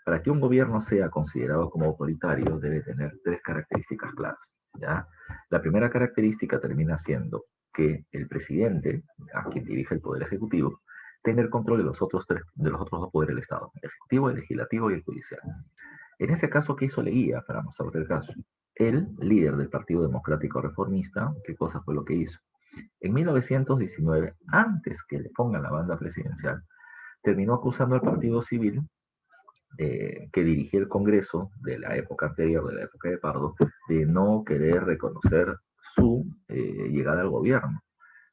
Para que un gobierno sea considerado como autoritario debe tener tres características claras. ¿Ya? La primera característica termina siendo que el presidente, a quien dirige el poder ejecutivo, tenga el control de los otros dos poderes del Estado, el ejecutivo, el legislativo y el judicial. En ese caso, ¿qué hizo Leguía? Para mostrarte el caso. El líder del Partido Democrático Reformista, ¿qué cosa fue lo que hizo? En 1919, antes que le pongan la banda presidencial, terminó acusando al Partido Civil que dirigía el Congreso de la época anterior, de la época de Pardo, de no querer reconocer su llegada al gobierno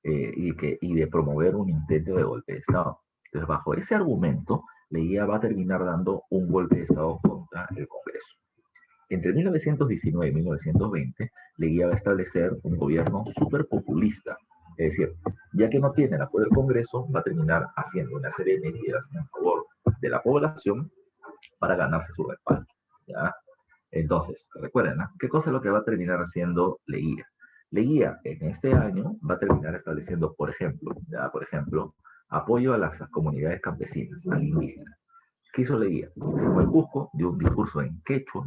y de promover un intento de golpe de Estado. Entonces, bajo ese argumento, Leguía va a terminar dando un golpe de Estado contra el Congreso. Entre 1919 y 1920, Leguía va a establecer un gobierno súper populista. Es decir, ya que no tiene el apoyo del Congreso, va a terminar haciendo una serie de medidas en favor de la población para ganarse su respaldo. ¿Ya? Entonces, recuerden, ¿no? ¿Qué cosa es lo que va a terminar haciendo Leguía? Leguía en este año va a terminar estableciendo, por ejemplo, apoyo a las comunidades campesinas, al indígena. ¿Qué hizo Leguía? Simón Cusco dio un discurso en quechua,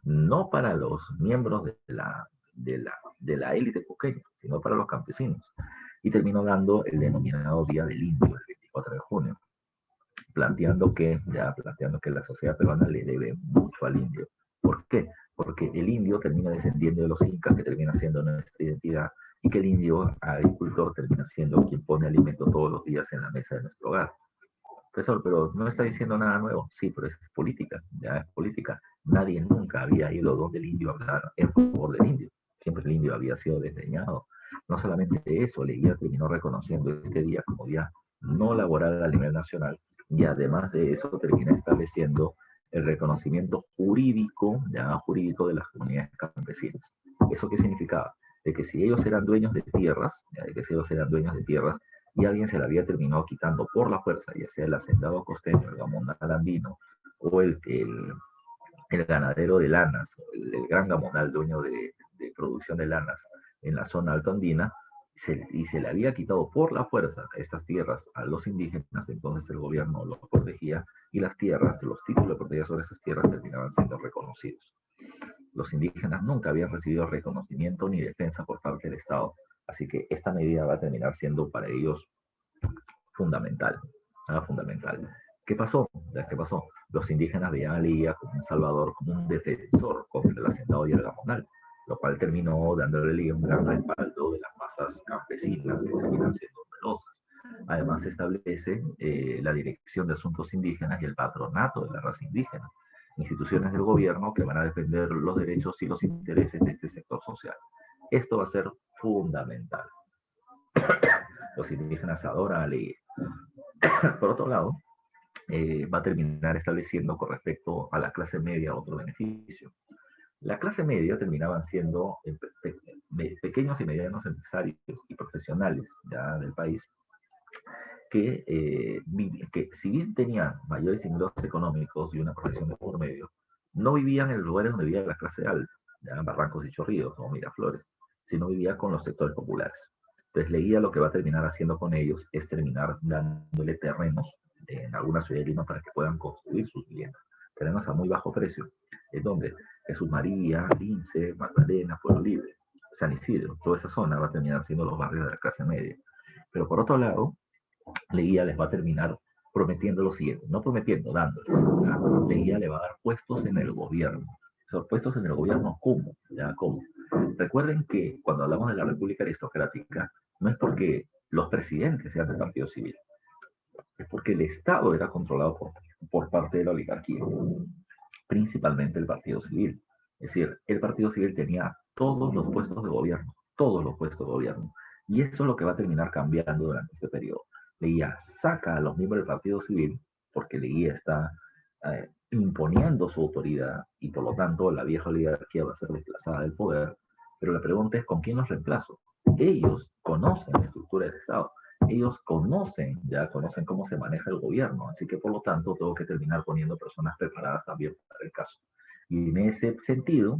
no para los miembros de la élite cusqueña, sino para los campesinos. Y terminó dando el denominado Día del Indio, el 24 de junio, planteando que la sociedad peruana le debe mucho al indio. ¿Por qué? Porque el indio termina descendiendo de los incas, que termina siendo nuestra identidad, y que el indio agricultor termina siendo quien pone alimento todos los días en la mesa de nuestro hogar. Profesor, pero no está diciendo nada nuevo. Sí, pero es política, ya es política. Nadie nunca había ido donde el indio a hablar en favor del indio. Siempre el indio había sido desdeñado. No solamente eso, Leguía terminó reconociendo este día como día no laboral a nivel nacional y además de eso termina estableciendo el reconocimiento jurídico, ya jurídico de las comunidades campesinas. ¿Eso qué significaba? De que si ellos eran dueños de tierras, y alguien se la había terminado quitando por la fuerza, ya sea el hacendado costeño, el gamonal andino, o el ganadero de lanas, el gran gamonal dueño de producción de lanas en la zona alto andina, y se le había quitado por la fuerza estas tierras a los indígenas, entonces el gobierno los protegía y las tierras, los títulos de propiedad sobre esas tierras terminaban siendo reconocidos. Los indígenas nunca habían recibido reconocimiento ni defensa por parte del Estado, así que esta medida va a terminar siendo para ellos fundamental. Fundamental. ¿Qué pasó? ¿Qué pasó? Los indígenas veían a Leguía como un salvador, como un defensor contra el hacendado y el gamonal, lo cual terminó dándole a Leguía un gran respaldo de las masas campesinas que terminan siendo numerosas. Además, se establece la Dirección de Asuntos Indígenas y el Patronato de la Raza Indígena, instituciones del gobierno que van a defender los derechos y los intereses de este sector social. Esto va a ser fundamental. Los indígenas adoran a Leguía. Por otro lado, va a terminar estableciendo con respecto a la clase media otro beneficio. La clase media terminaban siendo pequeños y medianos empresarios y profesionales ya del país que si bien tenían mayores ingresos económicos y una profesión de por medio, no vivían en los lugares donde vivía la clase alta, ya en Barrancos y Chorrillos o Miraflores, sino vivía con los sectores populares. Entonces Leguía lo que va a terminar haciendo con ellos es terminar dándole terrenos en alguna ciudad de Lima para que puedan construir sus viviendas. Terrenos a muy bajo precio, en donde Jesús María, Lince, Magdalena, Pueblo Libre, San Isidro, toda esa zona va a terminar siendo los barrios de la clase media. Pero por otro lado, Leguía les va a terminar prometiendo lo siguiente, no prometiendo, dándoles. ¿Ya? Leguía le va a dar puestos en el gobierno. Esos puestos en el gobierno, ¿cómo? ¿Ya? ¿Cómo? Recuerden que cuando hablamos de la República Aristocrática, no es porque los presidentes sean del Partido Civil, es porque el Estado era controlado por parte de la oligarquía, principalmente el Partido Civil. Es decir, el Partido Civil tenía todos los puestos de gobierno, todos los puestos de gobierno. Y eso es lo que va a terminar cambiando durante este periodo. Leguía saca a los miembros del Partido Civil, porque Leguía está imponiendo su autoridad y por lo tanto la vieja oligarquía va a ser desplazada del poder, pero la pregunta es ¿con quién los reemplazo? Ellos conocen la estructura del Estado, ellos conocen cómo se maneja el gobierno, así que por lo tanto tengo que terminar poniendo personas preparadas también para el caso. Y en ese sentido,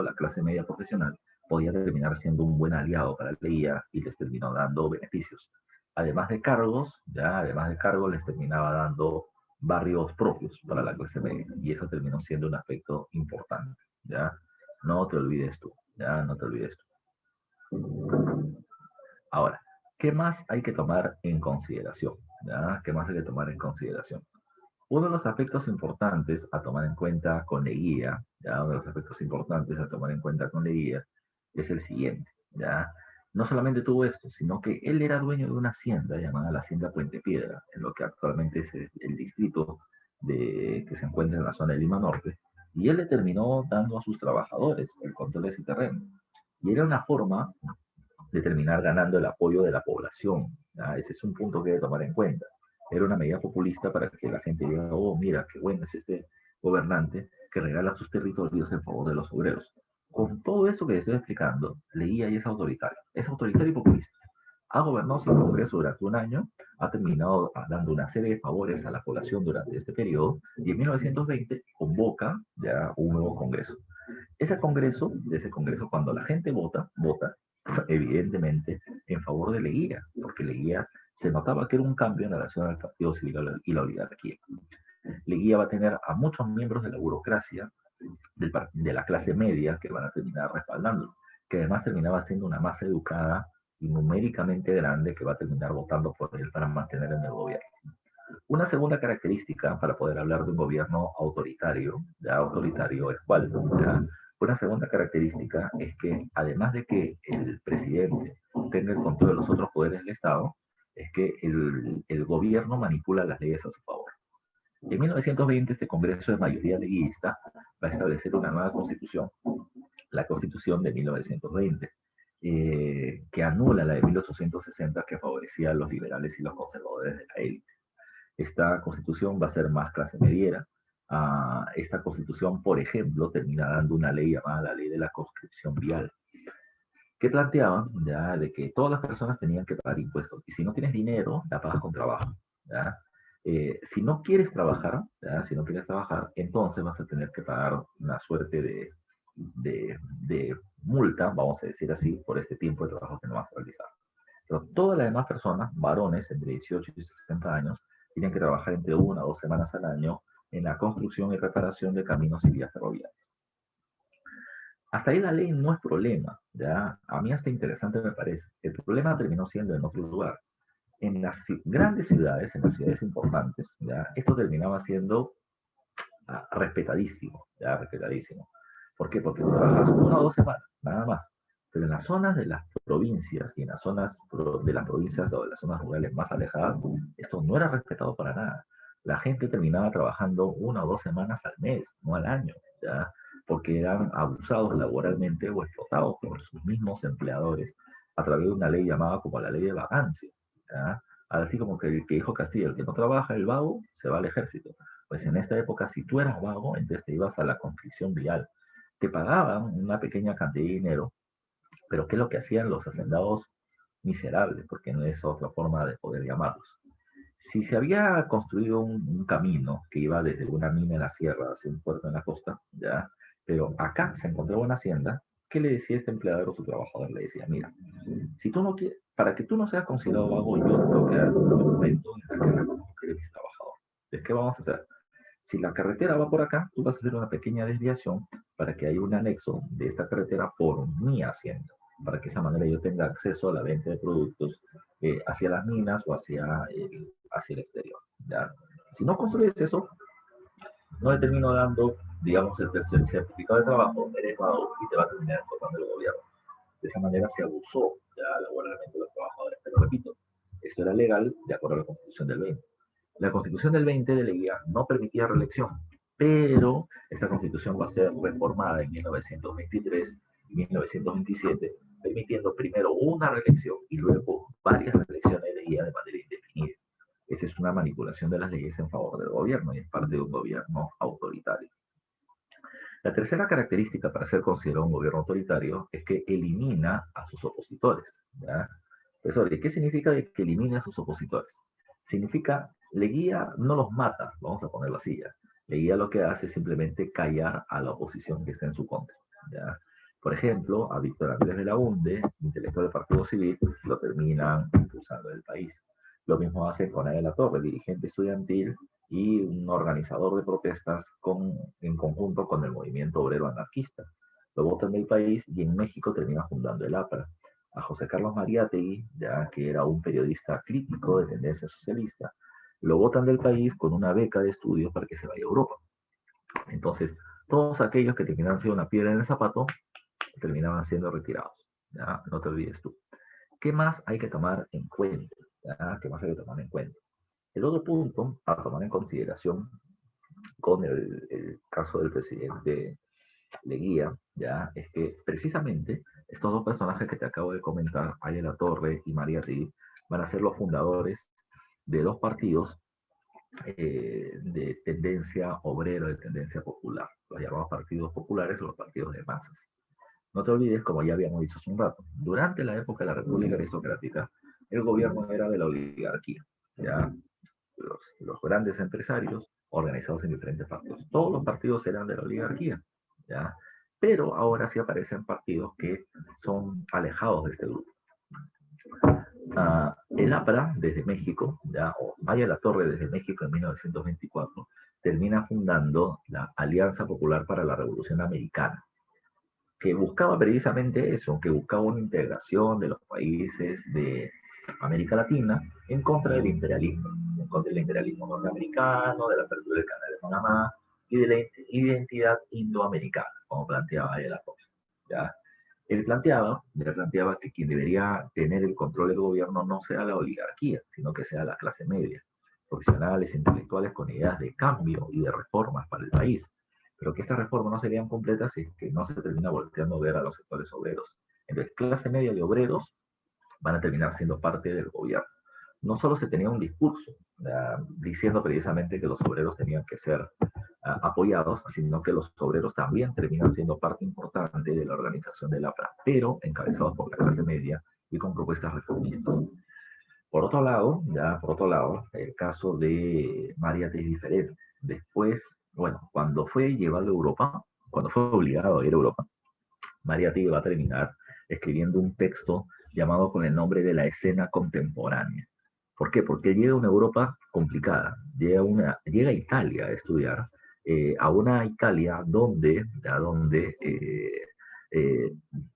la clase media profesional podía terminar siendo un buen aliado para la IA y les terminó dando beneficios. Además de cargos, les terminaba dando barrios propios para la clase media y eso terminó siendo un aspecto importante, ¿ya? No te olvides tú, ¿ya? No te olvides tú. Ahora, ¿qué más hay que tomar en consideración? ¿Ya? ¿Qué más hay que tomar en consideración? Uno de los aspectos importantes a tomar en cuenta con Leguía, ¿ya? Uno de los aspectos importantes a tomar en cuenta con Leguía es el siguiente, ¿ya? No solamente tuvo esto, sino que él era dueño de una hacienda llamada la Hacienda Puente Piedra, en lo que actualmente es el distrito que se encuentra en la zona de Lima Norte, y él le terminó dando a sus trabajadores el control de ese terreno. Y era una forma de terminar ganando el apoyo de la población. ¿Ya? Ese es un punto que hay que tomar en cuenta. Era una medida populista para que la gente diga, oh, mira, qué bueno es este gobernante que regala sus territorios en favor de los obreros. Con todo eso que estoy explicando, leía y es autoritario y populista. Ha gobernado sin Congreso durante un año, ha terminado dando una serie de favores a la población durante este periodo y en 1920 convoca ya un nuevo Congreso. De ese Congreso, cuando la gente vota evidentemente en favor de Leguía, porque Leguía se notaba que era un cambio en relación al Partido Civil y la oligarquía. Leguía va a tener a muchos miembros de la burocracia, de la clase media, que van a terminar respaldándolo, que además terminaba siendo una masa educada y numéricamente grande que va a terminar votando por él para mantener en el gobierno. Una segunda característica para poder hablar de un gobierno autoritario, ya autoritario es cuál, ¿ya? Una segunda característica es que además de que el presidente tenga el control de los otros poderes del Estado, es que el gobierno manipula las leyes a su favor. En 1920 este Congreso de mayoría leguista va a establecer una nueva constitución, la Constitución de 1920, que anula la de 1860 que favorecía a los liberales y los conservadores de la élite. Esta constitución va a ser más clase mediera. Esta constitución, por ejemplo, termina dando una ley llamada la ley de la conscripción vial, que planteaba ya de que todas las personas tenían que pagar impuestos y si no tienes dinero, la pagas con trabajo. ¿Ya? Si no quieres trabajar, ¿ya? Si no quieres trabajar, entonces vas a tener que pagar una suerte de multa, vamos a decir así, por este tiempo de trabajo que no vas a realizar. Pero todas las demás personas, varones entre 18 y 60 años, tienen que trabajar entre 1 o 2 semanas al año en la construcción y reparación de caminos y vías ferroviarias. Hasta ahí la ley no es problema, ¿ya? A mí hasta interesante me parece. El problema terminó siendo en otro lugar. En las grandes ciudades, en las ciudades importantes, ¿ya? Esto terminaba siendo respetadísimo, ¿ya? Respetadísimo. ¿Por qué? Porque tú trabajas 1 o 2 semanas, nada más. Pero en las zonas de las provincias y en las zonas de las provincias o de las zonas rurales más alejadas, esto no era respetado para nada. La gente terminaba trabajando 1 o 2 semanas al mes, no al año, ¿ya? Porque eran abusados laboralmente o explotados por sus mismos empleadores a través de una ley llamada como la ley de vacancia, ¿ya? Así como que dijo Castillo, el que no trabaja, el vago, se va al ejército. Pues en esta época, si tú eras vago, entonces te ibas a la conscripción vial. te pagaban una pequeña cantidad de dinero, pero ¿qué es lo que hacían los hacendados miserables? Porque no es otra forma de poder llamarlos. Si se había construido un camino que iba desde una mina en la sierra hacia un puerto en la costa, ¿ya? Pero acá se encontraba una hacienda, ¿qué le decía este empleador a su trabajador? Le decía, mira, si tú no quieres, para que tú no seas considerado vago, yo te tengo que dar un documento en el que reconozco que eres mi trabajador. Entonces, ¿qué vamos a hacer? Si la carretera va por acá, tú vas a hacer una pequeña desviación para que haya un anexo de esta carretera por mi hacienda, para que de esa manera yo tenga acceso a la venta de productos hacia las minas o hacia el exterior. ¿Ya? Si no construyes eso, no le termino dando, digamos, el certificado de trabajo, eres vago y te va a terminar tocando el gobierno. De esa manera se abusó ya laboralmente de los trabajadores. Pero repito, esto era legal de acuerdo a la Constitución del 20. La Constitución del 20 de Leguía no permitía reelección, pero esta Constitución va a ser reformada en 1923 y 1927, permitiendo primero una reelección y luego varias reelecciones de Leguía de manera indefinida. Esa es una manipulación de las leyes en favor del gobierno y es parte de un gobierno autoritario. La tercera característica para ser considerado un gobierno autoritario es que elimina a sus opositores. ¿Ya? Profesor, ¿qué significa que elimine a sus opositores? Significa, Leguía no los mata, vamos a ponerlo así ya. Leguía lo que hace es simplemente callar a la oposición que está en su contra. ¿Ya? Por ejemplo, a Víctor Andrés Belaunde, intelectual del Partido Civil, lo terminan expulsando del país. Lo mismo hace con Ángel Latorre, dirigente estudiantil y un organizador de protestas en conjunto con el movimiento obrero anarquista. Lo votan del país y en México termina fundando el APRA. A José Carlos Mariátegui, ya que era un periodista crítico de tendencia socialista, lo votan del país con una beca de estudios para que se vaya a Europa. Entonces, todos aquellos que terminaban siendo una piedra en el zapato terminaban siendo retirados. ¿Ya? No te olvides tú. ¿Qué más hay que tomar en cuenta? ¿Ya? ¿Qué más hay que tomar en cuenta? El otro punto a tomar en consideración con el caso del presidente Leguía, ya, es que precisamente estos dos personajes que te acabo de comentar, Aya La Torre y María Rí, van a ser los fundadores de dos partidos de tendencia obrera, de tendencia popular, los llamados partidos populares o los partidos de masas. No te olvides, como ya habíamos dicho hace un rato, durante la época de la República Aristocrática, el gobierno era de la oligarquía, ya, los grandes empresarios organizados en diferentes partidos. Todos los partidos eran de la oligarquía, ¿ya? Pero ahora sí aparecen partidos que son alejados de este grupo. El APRA desde México, ¿ya? O Maya La Torre desde México en 1924, termina fundando la Alianza Popular para la Revolución Americana, que buscaba precisamente eso, que buscaba una integración de los países de América Latina en contra del imperialismo, en contra del imperialismo norteamericano, de la apertura del canal de Panamá y de la identidad indoamericana, como planteaba él. ¿Ya? Él planteaba que quien debería tener el control del gobierno no sea la oligarquía, sino que sea la clase media, profesionales, intelectuales con ideas de cambio y de reformas para el país, pero que estas reformas no serían completas si es que no se termina volteando a ver a los sectores obreros. Entonces, clase media y obreros van a terminar siendo parte del gobierno. No solo se tenía un discurso diciendo precisamente que los obreros tenían que ser apoyados, sino que los obreros también terminan siendo parte importante de la organización de la APRA, pero encabezados por la clase media y con propuestas reformistas. Por otro lado, el caso de Mariátegui es diferente. Después, bueno, cuando fue llevado a Europa, cuando fue obligado a ir a Europa, Mariátegui va a terminar escribiendo un texto llamado con el nombre de la escena contemporánea. ¿Por qué? Porque llega a una Europa complicada, llega a Italia a estudiar, a una Italia donde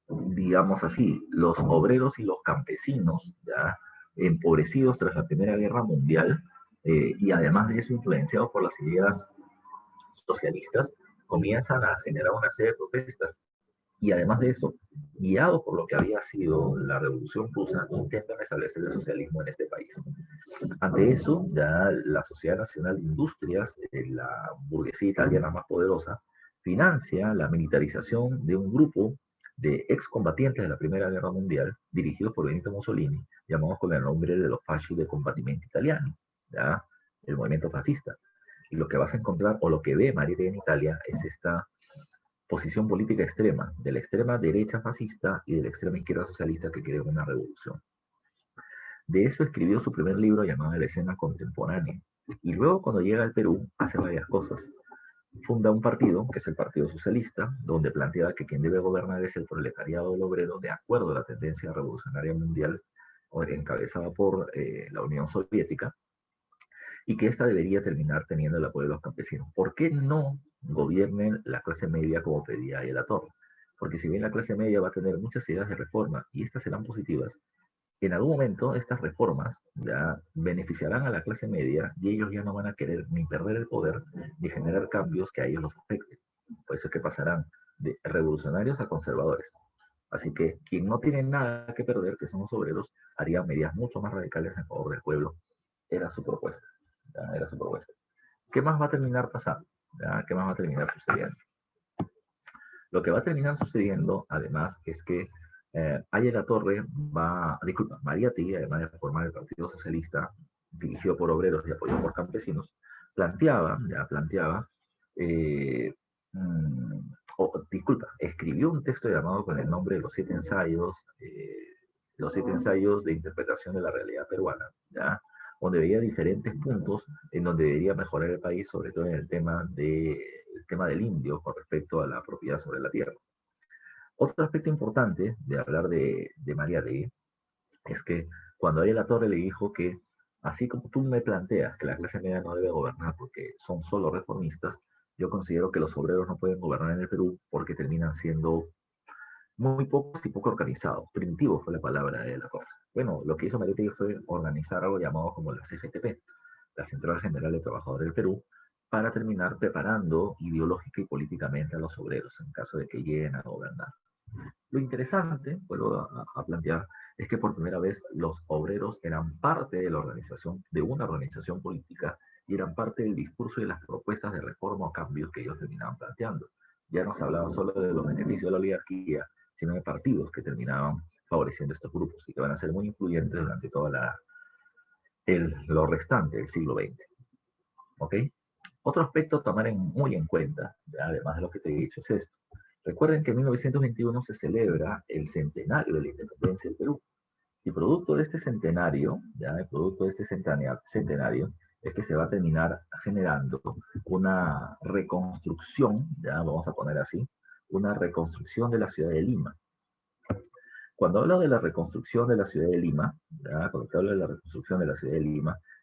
digamos así, los obreros y los campesinos, ya empobrecidos tras la Primera Guerra Mundial, y además de eso influenciados por las ideas socialistas, comienzan a generar una serie de protestas y además de eso, guiados por lo que había sido la Revolución Rusa, intentan establecer el socialismo en este país. Ante eso, ya la Sociedad Nacional de Industrias, la burguesía italiana más poderosa, financia la militarización de un grupo de excombatientes de la Primera Guerra Mundial, dirigidos por Benito Mussolini, llamados con el nombre de los Fasci de Combattimento Italiani, ¿ya? El movimiento fascista. Y lo que vas a encontrar, o lo que ve Mariátegui en Italia, es esta posición política extrema, de la extrema derecha fascista y de la extrema izquierda socialista que quiere una revolución. De eso escribió su primer libro llamado La escena contemporánea. Y luego cuando llega al Perú hace varias cosas. Funda un partido, que es el Partido Socialista, donde plantea que quien debe gobernar es el proletariado del obrero de acuerdo a la tendencia revolucionaria mundial encabezada por la Unión Soviética, y que ésta debería terminar teniendo el apoyo de los campesinos. ¿Por qué no gobiernen la clase media como pedía ahí la Torre? Porque si bien la clase media va a tener muchas ideas de reforma y estas serán positivas, en algún momento estas reformas ya beneficiarán a la clase media y ellos ya no van a querer ni perder el poder ni generar cambios que a ellos los afecten. Por eso es que pasarán de revolucionarios a conservadores. Así que quien no tiene nada que perder, que son los obreros, haría medidas mucho más radicales en favor del pueblo. Era su propuesta. ¿Ya? Era su propuesta. ¿Qué más va a terminar pasando? ¿Ya? ¿Qué más va a terminar sucediendo? Lo que va a terminar sucediendo, además, es que Aya La Torre María Tegui, además de formar el Partido Socialista, dirigido por obreros y apoyado por campesinos, planteaba, eh, escribió un texto llamado con el nombre de los 7 ensayos de interpretación de la realidad peruana, ¿ya? Donde veía diferentes puntos en donde debería mejorar el país, sobre todo en el tema del indio con respecto a la propiedad sobre la tierra. Otro aspecto importante de hablar de María Tegui es que cuando Aya La Torre le dijo que, así como tú me planteas que la clase media no debe gobernar porque son solo reformistas, yo considero que los obreros no pueden gobernar en el Perú porque terminan siendo muy pocos y poco organizados. Primitivo fue la palabra de La Torre. Bueno, lo que hizo María Tegui fue organizar algo llamado como la CGTP, la Central General de Trabajadores del Perú, para terminar preparando ideológica y políticamente a los obreros en caso de que lleguen a gobernar. Lo interesante, vuelvo a plantear, es que por primera vez los obreros eran parte de la organización, de una organización política, y eran parte del discurso y de las propuestas de reforma o cambios que ellos terminaban planteando. Ya no se hablaba solo de los beneficios de la oligarquía, sino de partidos que terminaban favoreciendo estos grupos y que van a ser muy influyentes durante toda lo restante del siglo XX. ¿Ok? Otro aspecto a tomar muy en cuenta, además de lo que te he dicho, es esto. Recuerden que en 1921 se celebra el centenario de la independencia del Perú. Y producto de este centenario, es que se va a terminar generando una reconstrucción, ya vamos a poner así, una reconstrucción de la ciudad de Lima. Cuando hablo de la reconstrucción de la ciudad de Lima,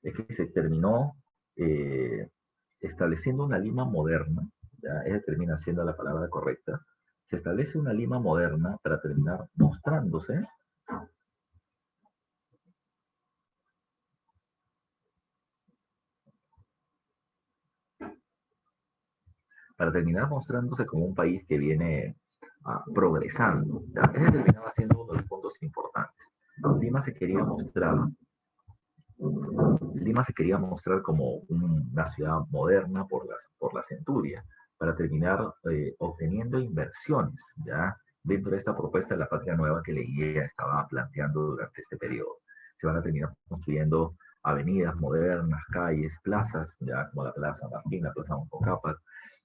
es que se terminó estableciendo una Lima moderna, ¿ya? Esa termina siendo la palabra correcta. Se establece una Lima moderna para terminar mostrándose como un país que viene progresando. ¿Ya? Ese terminaba siendo uno de los puntos importantes. Lima se quería mostrar como una ciudad moderna por la centuria, para terminar obteniendo inversiones, ¿ya? Dentro de esta propuesta de la Patria Nueva que Leguía estaba planteando durante este periodo. Se van a terminar construyendo avenidas modernas, calles, plazas, ya como la Plaza Martín, la Plaza Moncocapa,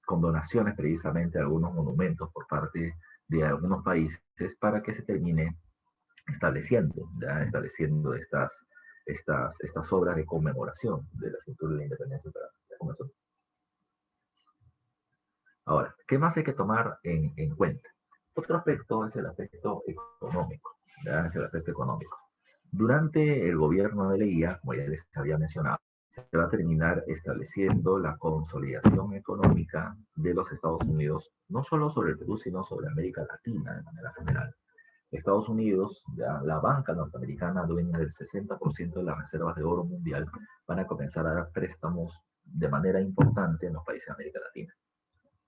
con donaciones precisamente a algunos monumentos por parte de algunos países para que se termine estableciendo estas obras de conmemoración de la cintura de la independencia peruana. Ahora, ¿qué más hay que tomar en cuenta? Otro aspecto es el aspecto económico. ¿Ya? Es el aspecto económico. Durante el gobierno de Leguía, como ya les había mencionado, se va a terminar estableciendo la consolidación económica de los Estados Unidos, no solo sobre el Perú, sino sobre América Latina de manera general. Estados Unidos, ya la banca norteamericana, dueña del 60% de las reservas de oro mundial, van a comenzar a dar préstamos de manera importante en los países de América Latina.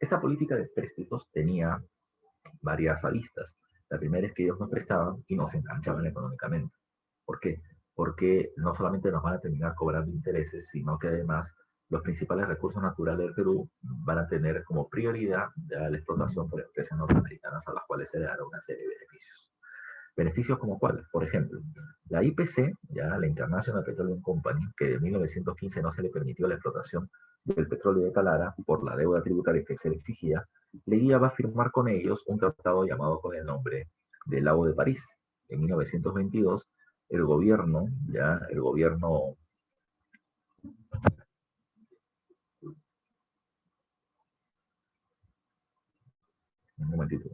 Esta política de préstamos tenía varias aristas. La primera es que ellos nos prestaban y nos enganchaban económicamente. ¿Por qué? Porque no solamente nos van a terminar cobrando intereses, sino que además los principales recursos naturales del Perú van a tener como prioridad la explotación por empresas norteamericanas a las cuales se dará una serie de beneficios. ¿Beneficios como cuáles? Por ejemplo, la IPC, ya la International Petroleum Company, que en 1915 no se le permitió la explotación del petróleo de Talara por la deuda tributaria que se le exigía, Leguía va a firmar con ellos un tratado llamado con el nombre del Lago de París. En 1922, el gobierno, ya, el gobierno, un momentito,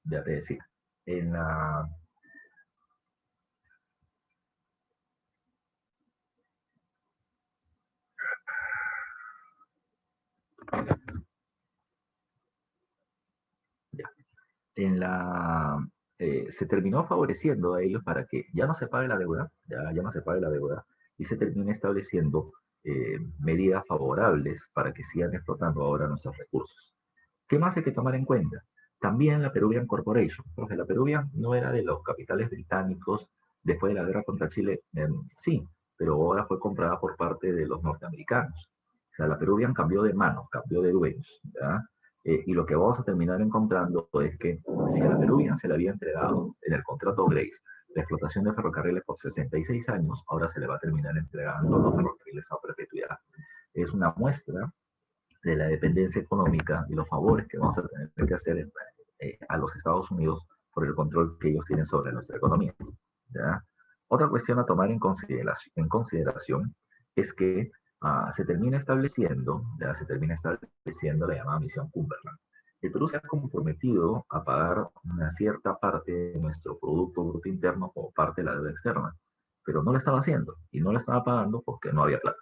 ya te decía, en la, ya, en la se terminó favoreciendo a ellos para que ya no se pague la deuda, ya no se pague la deuda, y se termina estableciendo medidas favorables para que sigan explotando ahora nuestros recursos. ¿Qué más hay que tomar en cuenta? También la Peruvian Corporation, porque la Peruvian no era de los capitales británicos después de la guerra contra Chile, sí, pero ahora fue comprada por parte de los norteamericanos. O sea, la Peruvian cambió de manos, cambió de dueños, ¿ya? Y lo que vamos a terminar encontrando es que si a la Peruvian se le había entregado en el contrato Grace la explotación de ferrocarriles por 66 años, ahora se le va a terminar entregando los ferrocarriles a perpetuidad. Es una muestra de la dependencia económica y los favores que vamos a tener que hacer a los Estados Unidos por el control que ellos tienen sobre nuestra economía. ¿Ya? Otra cuestión a tomar en consideración es que se termina estableciendo la llamada misión Cumberland. El Perú se ha comprometido a pagar una cierta parte de nuestro Producto Bruto Interno como parte de la deuda externa, pero no lo estaba haciendo y no lo estaba pagando porque no había plata.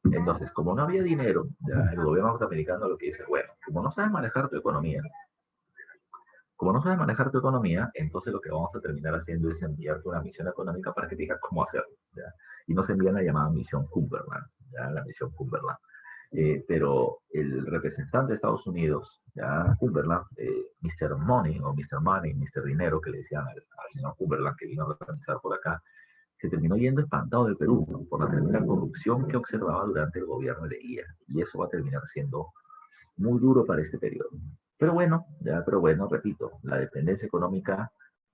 Entonces, como no había dinero, ya el gobierno norteamericano lo que dice, bueno, como no sabes manejar tu economía, entonces lo que vamos a terminar haciendo es enviarte una misión económica para que te diga cómo hacerlo. ¿Ya? Y nos envían la llamada misión Cumberland, ¿ya? La misión Cumberland. Pero el representante de Estados Unidos, ya Cumberland, Mr. Money o Mr. Money, Mr. Dinero, que le decían al señor Cumberland que vino a organizar por acá, se terminó yendo espantado del Perú por la tremenda corrupción que observaba durante el gobierno de Leguía. Y eso va a terminar siendo muy duro para este periodo. Pero bueno, repito, la dependencia económica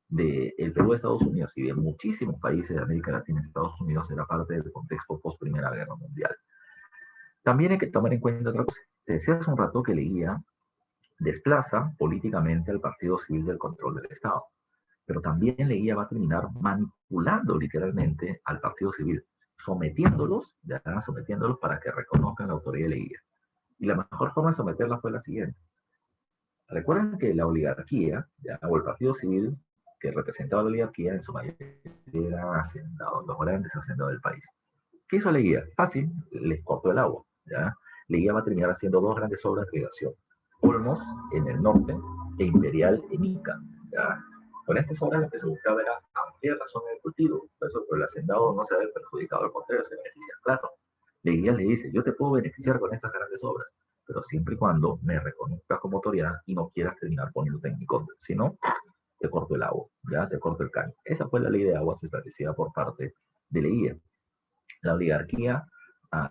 del Perú de Estados Unidos y de muchísimos países de América Latina y Estados Unidos era parte del contexto post Primera Guerra Mundial. También hay que tomar en cuenta otra cosa. Te decía hace un rato que Leguía desplaza políticamente al Partido Civil del control del Estado, pero también Leguía va a terminar manipulando literalmente al Partido Civil, sometiéndolos para que reconozcan la autoridad de Leguía. Y la mejor forma de someterla fue la siguiente. Recuerden que la oligarquía, ya, o el partido civil que representaba la oligarquía, en su mayoría eran hacendados, los grandes hacendados del país. ¿Qué hizo Leguía? Fácil, les cortó el agua. ¿Ya? Leguía va a terminar haciendo dos grandes obras de irrigación. Olmos en el norte e Imperial en Ica. ¿Ya? Con estas obras lo que se buscaba era ampliar la zona de cultivo, por eso el hacendado no se ve perjudicado, al contrario, se beneficia. Claro, Leguía le dice, yo te puedo beneficiar con estas grandes obras, pero siempre y cuando me reconozcas como autoridad y no quieras terminar poniéndote en mi contra. Si no, te corto el agua, ya te corto el caño. Esa fue la ley de aguas establecida por parte de Leguía. La oligarquía,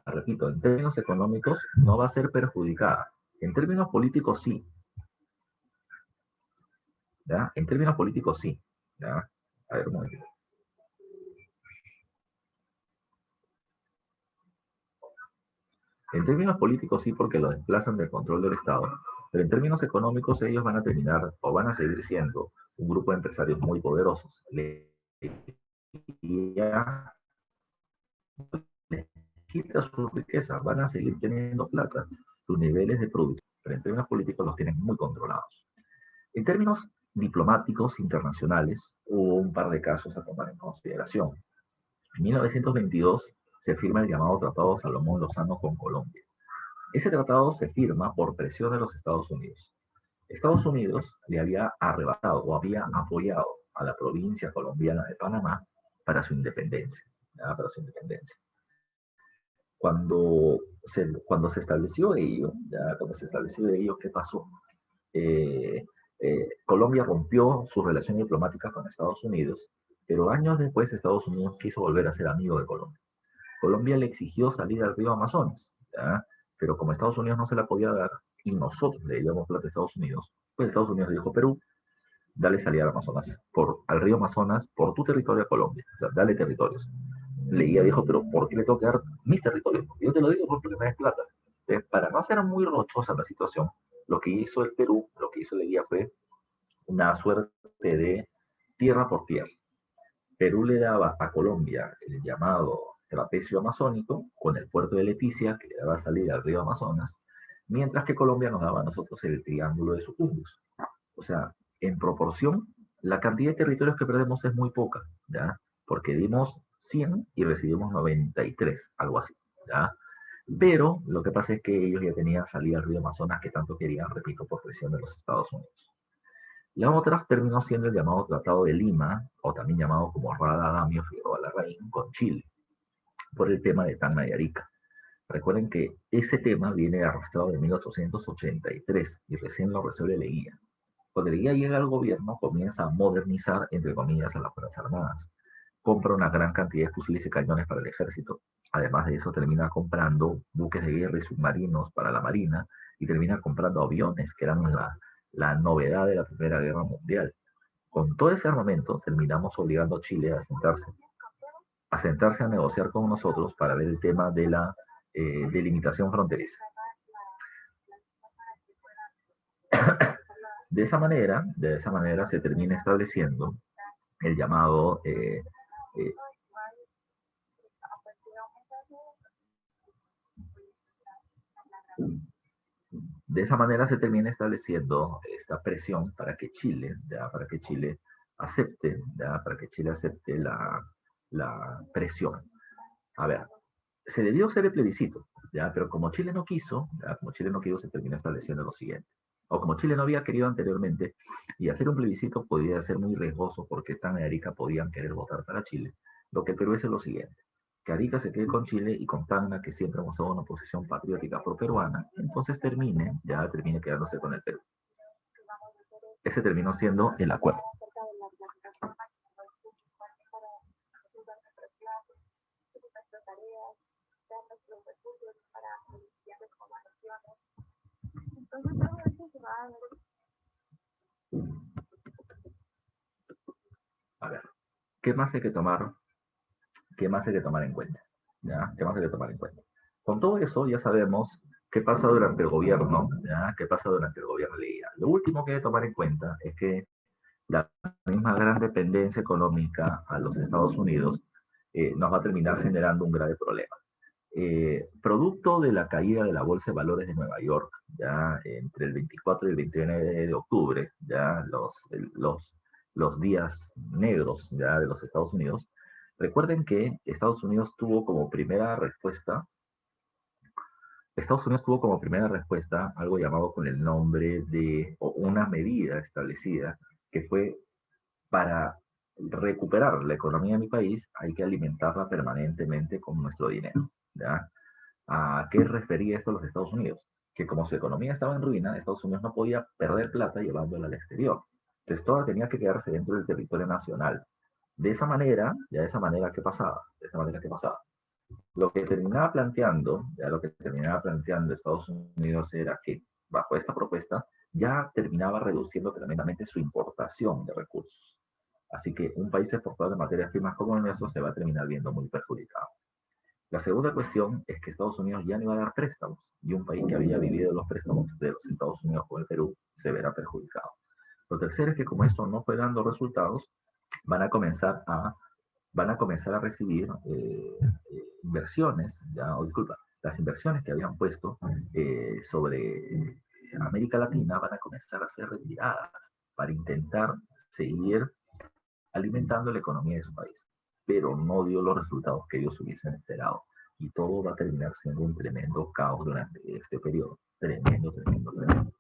repito, en términos económicos no va a ser perjudicada. En términos políticos sí, ¿ya? En términos políticos sí, ¿ya? A ver, un momento. En términos políticos sí, porque lo desplazan del control del Estado, pero en términos económicos ellos van a terminar o van a seguir siendo un grupo de empresarios muy poderosos. Ya les quita su riqueza, van a seguir teniendo plata, sus niveles de producción, pero en términos políticos los tienen muy controlados. En términos diplomáticos internacionales, hubo un par de casos a tomar en consideración. En 1922 se firma el llamado Tratado Salomón-Lozano con Colombia. Ese tratado se firma por presión de los Estados Unidos. Estados Unidos le había arrebatado o había apoyado a la provincia colombiana de Panamá para su independencia. Para su independencia. Cuando se estableció ello, ¿qué pasó? Colombia rompió su relación diplomática con Estados Unidos, pero años después Estados Unidos quiso volver a ser amigo de Colombia. Colombia le exigió salir al río Amazonas, ¿ya? Pero como Estados Unidos no se la podía dar y nosotros le llevamos plata a Estados Unidos, pues Estados Unidos dijo, Perú, dale salida al Amazonas, al río Amazonas, por tu territorio a Colombia, o sea, dale territorios. Leguía dijo, pero ¿por qué le tengo que dar mis territorios? Yo te lo digo porque me des plata. Entonces, para no hacer muy rochosa la situación, lo que hizo el Perú, lo que hizo Leguía fue una suerte de tierra por tierra. Perú le daba a Colombia el llamado trapecio amazónico con el puerto de Leticia, que le daba salida al río Amazonas, mientras que Colombia nos daba a nosotros el triángulo de Sucumbus. O sea, en proporción, la cantidad de territorios que perdemos es muy poca, ¿ya? Porque dimos 100 y recibimos 93, algo así, ¿ya? Pero lo que pasa es que ellos ya tenían salida al río Amazonas que tanto querían, repito, por presión de los Estados Unidos. La otra terminó siendo el llamado Tratado de Lima, o también llamado como Rada Damio Figueroa Larraín, con Chile, por el tema de Tacna y Arica. Recuerden que ese tema viene arrastrado de 1883 y recién lo resuelve Leguía. Cuando Leguía llega al gobierno, comienza a modernizar, entre comillas, a las Fuerzas Armadas. Compra una gran cantidad de fusiles y cañones para el ejército. Además de eso, termina comprando buques de guerra y submarinos para la marina y termina comprando aviones, que eran la novedad de la Primera Guerra Mundial. Con todo ese armamento, terminamos obligando a Chile a negociar con nosotros para ver el tema de la delimitación fronteriza. De esa manera se termina estableciendo el llamado de esa manera se termina estableciendo esta presión para que Chile acepte, ¿ya? Para que Chile acepte la presión. A ver, se debió hacer el plebiscito, ¿ya? Pero como Chile no quiso, ¿ya? Como Chile no quiso, se termina estableciendo lo siguiente. O como Chile no había querido anteriormente, y hacer un plebiscito podía ser muy riesgoso porque Tacna y Arica podían querer votar para Chile. Lo que el Perú es lo siguiente, que Arica se quede con Chile y con Tacna, que siempre hemos dado una posición patriótica pro-peruana, entonces termine quedándose con el Perú. Ese terminó siendo el acuerdo. A ver, ¿qué más hay que tomar? ¿Qué más hay que tomar en cuenta? ¿Ya? ¿Qué más hay que tomar en cuenta? Con todo eso ya sabemos qué pasa durante el gobierno, ¿ya? ¿Qué pasa durante el gobierno de Leguía? Lo último que hay que tomar en cuenta es que la misma gran dependencia económica a los Estados Unidos nos va a terminar generando un grave problema. Producto de la caída de la Bolsa de Valores de Nueva York, ya entre el 24 y el 29 de octubre, ya los días negros ya de los Estados Unidos, recuerden que Estados Unidos tuvo como primera respuesta algo llamado con el nombre de, o una medida establecida, que fue para recuperar la economía de mi país, hay que alimentarla permanentemente con nuestro dinero, ¿ya? ¿A qué refería esto a los Estados Unidos? Que como su economía estaba en ruina, Estados Unidos no podía perder plata llevándola al exterior. Entonces toda tenía que quedarse dentro del territorio nacional. De esa manera, ¿qué pasaba? De esa manera, ¿qué pasaba? Lo que terminaba planteando Estados Unidos era que bajo esta propuesta ya terminaba reduciendo tremendamente su importación de recursos. Así que un país exportador de materias primas como el nuestro se va a terminar viendo muy perjudicado. La segunda cuestión es que Estados Unidos ya no iba a dar préstamos y un país que había vivido los préstamos de los Estados Unidos con el Perú se verá perjudicado. Lo tercero es que como esto no fue dando resultados, van a comenzar a, van a comenzar a recibir inversiones, disculpa, las inversiones que habían puesto sobre América Latina van a comenzar a ser retiradas para intentar seguir alimentando la economía de su país, pero no dio los resultados que ellos hubiesen esperado. Y todo va a terminar siendo un tremendo caos durante este periodo. Tremendo, tremendo, tremendo.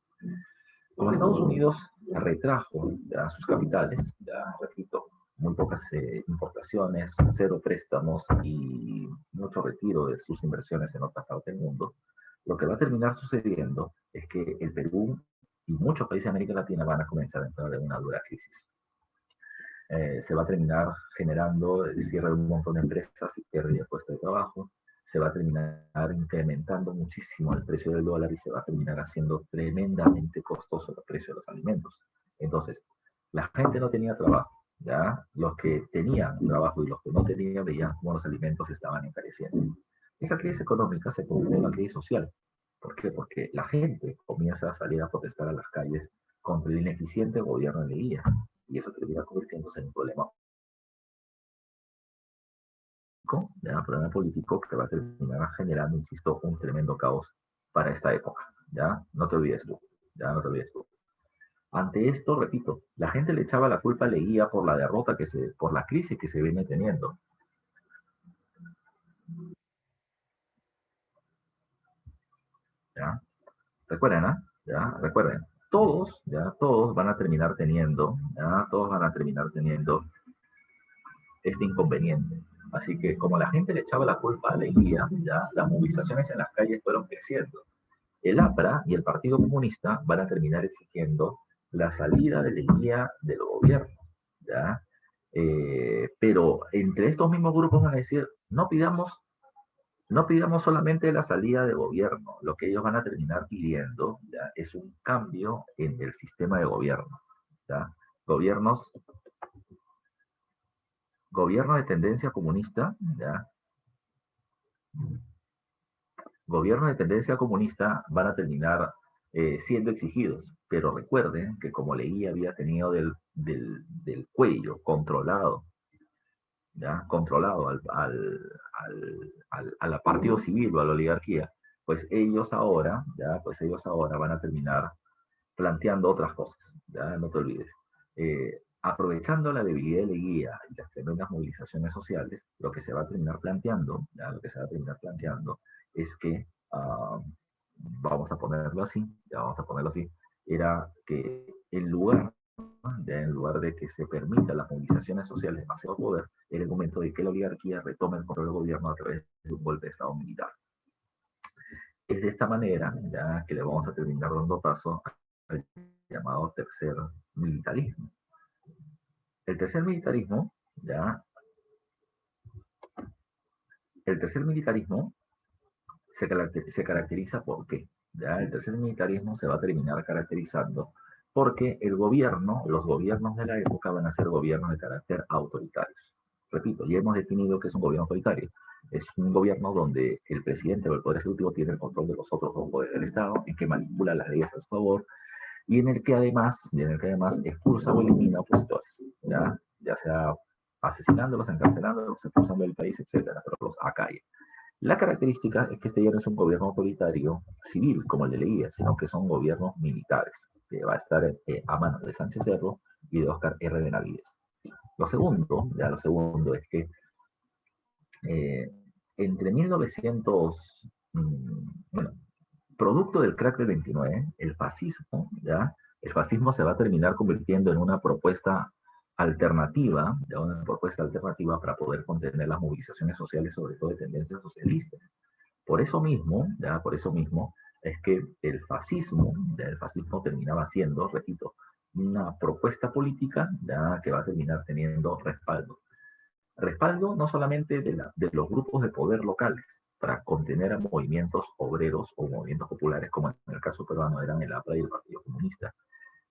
Como Estados Unidos retrajo ya sus capitales, ya repito, muy pocas importaciones, cero préstamos y mucho retiro de sus inversiones en otras partes del mundo, lo que va a terminar sucediendo es que el Perú y muchos países de América Latina van a comenzar a entrar en una dura crisis. Se va a terminar generando el cierre de un montón de empresas y pérdida de puestos de trabajo, se va a terminar incrementando muchísimo el precio del dólar y se va a terminar haciendo tremendamente costoso el precio de los alimentos. Entonces, la gente no tenía trabajo, ¿ya? Los que tenían trabajo y los que no tenían veían cómo los alimentos estaban encareciendo. Esa crisis económica se convierte en una crisis social. ¿Por qué? Porque la gente comienza a salir a protestar a las calles contra el ineficiente gobierno de Leguía y eso termina convirtiéndose en un problema ¿ya? Un problema político que va a terminar generando, insisto, un tremendo caos para esta época, ¿ya? No te olvides tú, ¿ya? No te olvides tú. Ante esto, repito, la gente le echaba la culpa a Leguía por la derrota por la crisis que se viene teniendo. ¿Ya? Recuerden, ¿ah? ¿Ya? Recuerden, todos van a terminar teniendo, ¿ya? Todos van a terminar teniendo este inconveniente. Así que como la gente le echaba la culpa a Leguía, ya las movilizaciones en las calles fueron creciendo. El APRA y el Partido Comunista van a terminar exigiendo la salida de Leguía del gobierno, ¿ya? Pero entre estos mismos grupos van a decir, no pidamos solamente la salida de gobierno, lo que ellos van a terminar pidiendo, ¿ya? Es un cambio en el sistema de gobierno, ¿ya? Gobiernos, gobierno de tendencia comunista, ¿ya? Gobiernos de tendencia comunista van a terminar siendo exigidos, pero recuerden que como Leguía había tenido del cuello controlado, ¿ya? Controlado a la partido civil o a la oligarquía, pues ellos ahora van a terminar planteando otras cosas, ¿ya? No te olvides. Aprovechando la debilidad de Leguía y las tremendas movilizaciones sociales, lo que se va a terminar planteando, ¿ya? Lo que se va a terminar planteando es que, vamos a ponerlo así, ya vamos a ponerlo así, era que en lugar de que se permitan las movilizaciones sociales demasiado poder, era el momento de que la oligarquía retome el control del gobierno a través de un golpe de Estado militar. Es de esta manera ya que le vamos a terminar dando paso al llamado tercer militarismo. El tercer militarismo, ya, el tercer militarismo se caracteriza por qué. Ya, el tercer militarismo se va a terminar caracterizando porque los gobiernos de la época van a ser gobiernos de carácter autoritarios. Repito, ya hemos definido que es un gobierno autoritario. Es un gobierno donde el presidente o el poder ejecutivo tiene el control de los otros dos poderes del Estado, en que manipula las leyes a su favor y en el que además expulsa o elimina opositores, ya sea asesinándolos, encarcelándolos, expulsando del país, etcétera, pero los acalla. La característica es que este ya no es un gobierno autoritario civil como el de Leguía, sino que son gobiernos militares, que va a estar a manos de Sánchez Cerro y de Óscar R. Benavides. Lo segundo es que eh, entre 1900, bueno, producto del crack del 29, el fascismo se va a terminar convirtiendo en una propuesta alternativa para poder contener las movilizaciones sociales, sobre todo de tendencias socialistas. Por eso mismo es que el fascismo terminaba siendo, repito, una propuesta política ya que va a terminar teniendo respaldo. Respaldo no solamente de los grupos de poder locales para contener a movimientos obreros o movimientos populares, como en el caso peruano eran el APRA y el Partido Comunista,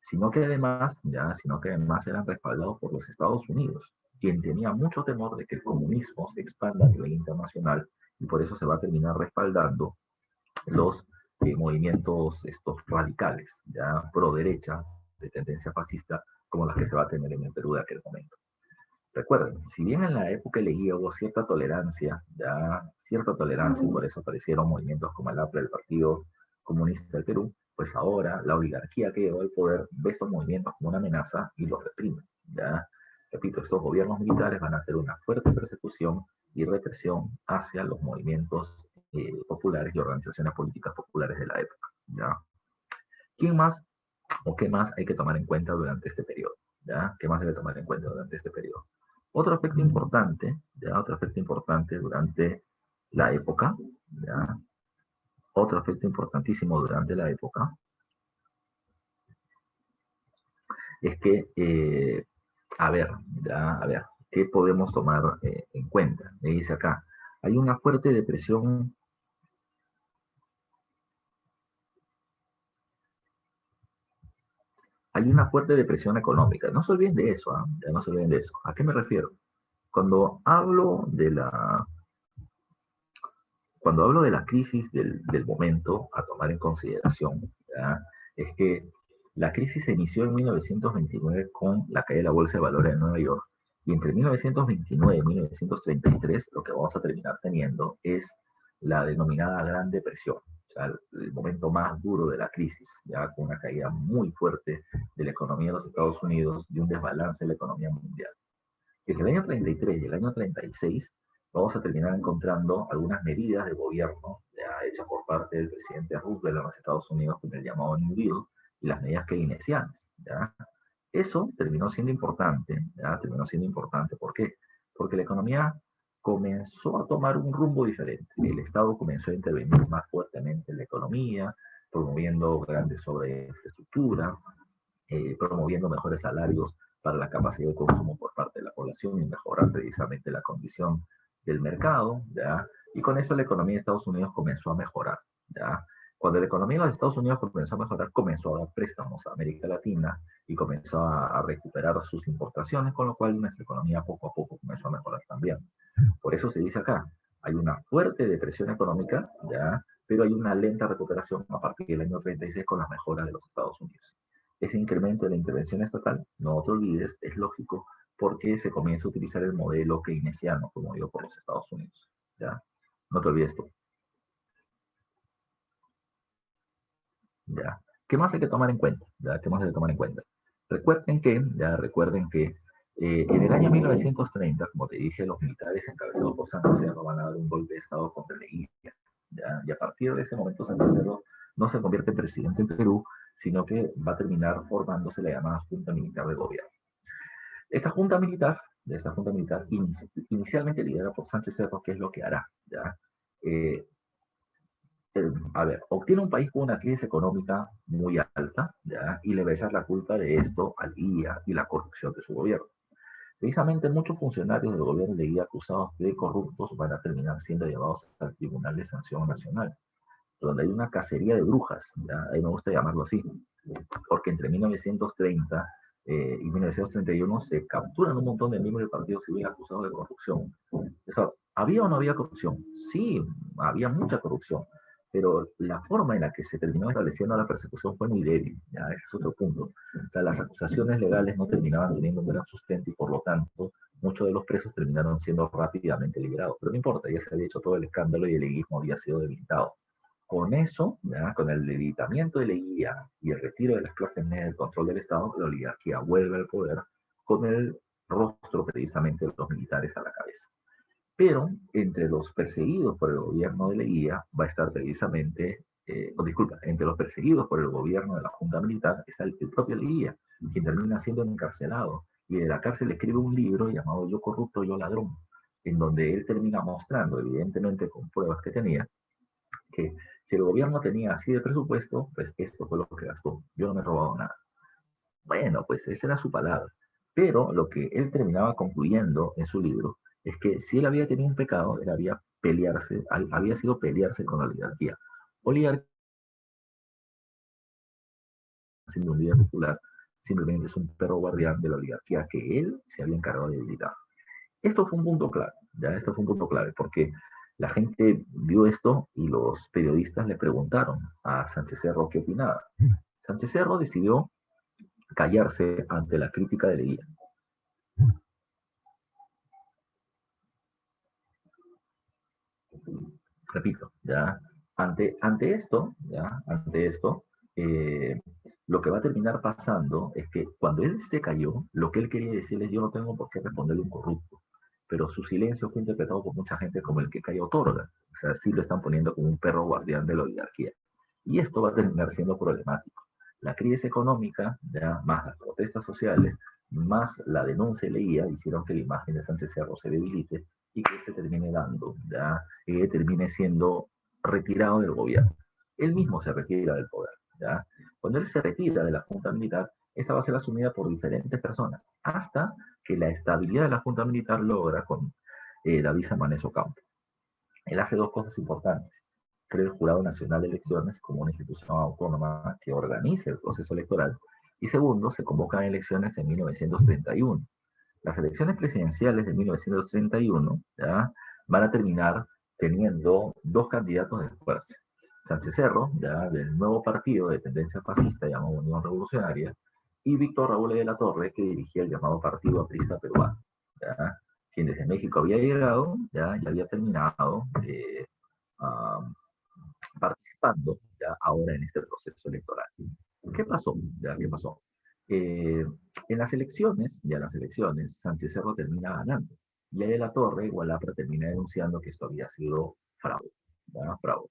sino que además eran respaldados por los Estados Unidos, quien tenía mucho temor de que el comunismo se expanda a nivel internacional y por eso se va a terminar respaldando los movimientos estos radicales, ya pro derecha, de tendencia fascista, como las que se va a tener en el Perú de aquel momento. Recuerden, si bien en la época Leguía hubo cierta tolerancia, y por eso aparecieron movimientos como el APRA, el Partido Comunista del Perú, pues ahora la oligarquía que llegó al poder ve estos movimientos como una amenaza y los reprime. ¿Ya? Repito, estos gobiernos militares van a hacer una fuerte persecución y represión hacia los movimientos populares y organizaciones políticas populares de la época. ¿Ya? ¿Quién más o qué más hay que tomar en cuenta durante este periodo? ¿Ya? ¿Qué más debe tomar en cuenta durante este periodo? Otro aspecto importante durante la época, ¿ya? Otro aspecto importantísimo durante la época es que, a ver, ¿qué podemos tomar en cuenta? Me dice acá, hay una fuerte depresión. Hay una fuerte depresión económica. No se olviden de eso, ¿ah? Ya no se olviden de eso. ¿A qué me refiero? Cuando hablo de la, cuando hablo de la crisis del momento a tomar en consideración, ¿ya? Es que la crisis se inició en 1929 con la caída de la Bolsa de Valores de Nueva York. Y entre 1929 y 1933 lo que vamos a terminar teniendo es la denominada Gran Depresión, o sea, el momento más duro de la crisis, ya con una caída muy fuerte de la economía de los Estados Unidos y un desbalance de la economía mundial. En el año 33 y el año 36 vamos a terminar encontrando algunas medidas de gobierno ya hechas por parte del presidente Roosevelt de los Estados Unidos con el llamado New Deal y las medidas keynesianas. ¿Ya? Eso terminó siendo importante, ¿ya? Terminó siendo importante. ¿Por qué? Porque la economía comenzó a tomar un rumbo diferente. El Estado comenzó a intervenir más fuertemente en la economía, promoviendo grandes obras de infraestructura, promoviendo mejores salarios para la capacidad de consumo por parte de la población y mejorar precisamente la condición del mercado, ¿ya? Y con eso la economía de Estados Unidos comenzó a mejorar, ¿ya? Cuando la economía de Estados Unidos comenzó a mejorar, comenzó a dar préstamos a América Latina y comenzó a recuperar sus importaciones, con lo cual nuestra economía poco a poco comenzó a mejorar también. Por eso se dice acá, hay una fuerte depresión económica, ¿ya? Pero hay una lenta recuperación a partir del año 36 con las mejoras de los Estados Unidos. Ese incremento de la intervención estatal, no te olvides, es lógico porque se comienza a utilizar el modelo keynesiano promovido por los Estados Unidos. ¿Ya? No te olvides esto. ¿Ya? ¿Qué más hay que tomar en cuenta? ¿Ya? ¿Qué más hay que tomar en cuenta? Recuerden que en el año 1930, como te dije, los militares encabezados por Sánchez Cerro van a dar un golpe de Estado contra la Leguía. ¿Ya? Y a partir de ese momento Sánchez Cerro no se convierte en presidente en Perú, sino que va a terminar formándose la llamada Junta Militar de Gobierno. Esta junta militar inicialmente liderada por Sánchez Cerro, ¿qué es lo que hará? ¿Ya? Eh, a ver, obtiene un país con una crisis económica muy alta, ¿ya? Y le va a echar la culpa de esto al IA y la corrupción de su gobierno. Precisamente muchos funcionarios del gobierno de IA acusados de corruptos van a terminar siendo llevados al Tribunal de Sanción Nacional, donde hay una cacería de brujas, ¿ya? Ahí me gusta llamarlo así, porque entre 1930 y 1931 se capturan un montón de miembros del Partido Civil acusados de corrupción. Eso, ¿había o no había corrupción? Sí, había mucha corrupción, pero la forma en la que se terminó estableciendo la persecución fue muy débil, ¿ya? Ese es otro punto. O sea, las acusaciones legales no terminaban teniendo un gran sustento y por lo tanto muchos de los presos terminaron siendo rápidamente liberados. Pero no importa, ya se había hecho todo el escándalo y el leguismo había sido debilitado. Con eso, ¿ya? Con el debilitamiento de la guía y el retiro de las clases medias del control del Estado, la oligarquía vuelve al poder con el rostro precisamente de los militares a la cabeza. Pero entre los perseguidos por el gobierno de Leguía va a estar precisamente, disculpa, entre los perseguidos por el gobierno de la Junta Militar está el propio Leguía, quien termina siendo encarcelado y de la cárcel escribe un libro llamado Yo corrupto, yo ladrón, en donde él termina mostrando, evidentemente con pruebas que tenía, que si el gobierno tenía así de presupuesto, pues esto fue lo que gastó. Yo no me he robado nada. Bueno, pues esa era su palabra. Pero lo que él terminaba concluyendo en su libro es que si él había tenido un pecado, él había sido pelearse con la oligarquía. Oligarquía, siendo un líder popular, simplemente es un perro guardián de la oligarquía que él se había encargado de debilitar. Esto fue un punto clave, ya esto fue un punto clave, porque la gente vio esto y los periodistas le preguntaron a Sánchez Cerro qué opinaba. Sánchez Cerro decidió callarse ante la crítica de Leguía. Repito, ya ante esto, eh, lo que va a terminar pasando es que cuando él se cayó, lo que él quería decirles, yo no tengo por qué responderle un corrupto, pero su silencio fue interpretado por mucha gente como el que cayó otorga, o sea, sí lo están poniendo como un perro guardián de la oligarquía. Y esto va a terminar siendo problemático. La crisis económica, ya más las protestas sociales, más la denuncia leía, hicieron que la imagen de Sánchez Cerro se debilite y que se termine dando, ya termine siendo retirado del gobierno. Él mismo se retira del poder. ¿Ya? Cuando él se retira de la Junta Militar, esta va a ser asumida por diferentes personas, hasta que la estabilidad de la Junta Militar logra con David Samanes Ocampo. Él hace dos cosas importantes. Crea el Jurado Nacional de Elecciones como una institución autónoma que organice el proceso electoral. Y segundo, se convocan elecciones en 1931. Las elecciones presidenciales de 1931 ¿ya? Van a terminar teniendo dos candidatos de fuerza. Sánchez Cerro, ¿ya? Del nuevo partido de tendencia fascista llamado Unión Revolucionaria, y Víctor Raúl de la Torre, que dirigía el llamado Partido Aprista Peruano, ¿ya? Quien desde México había llegado, ¿ya? Y había terminado uh, participando ya ahora en este proceso electoral. ¿Qué pasó? ¿Ya? ¿Qué pasó? En las elecciones, Sánchez Cerro termina ganando. Y de la Torre, Gualapra termina denunciando que esto había sido fraude. ¿Ya? Fraude.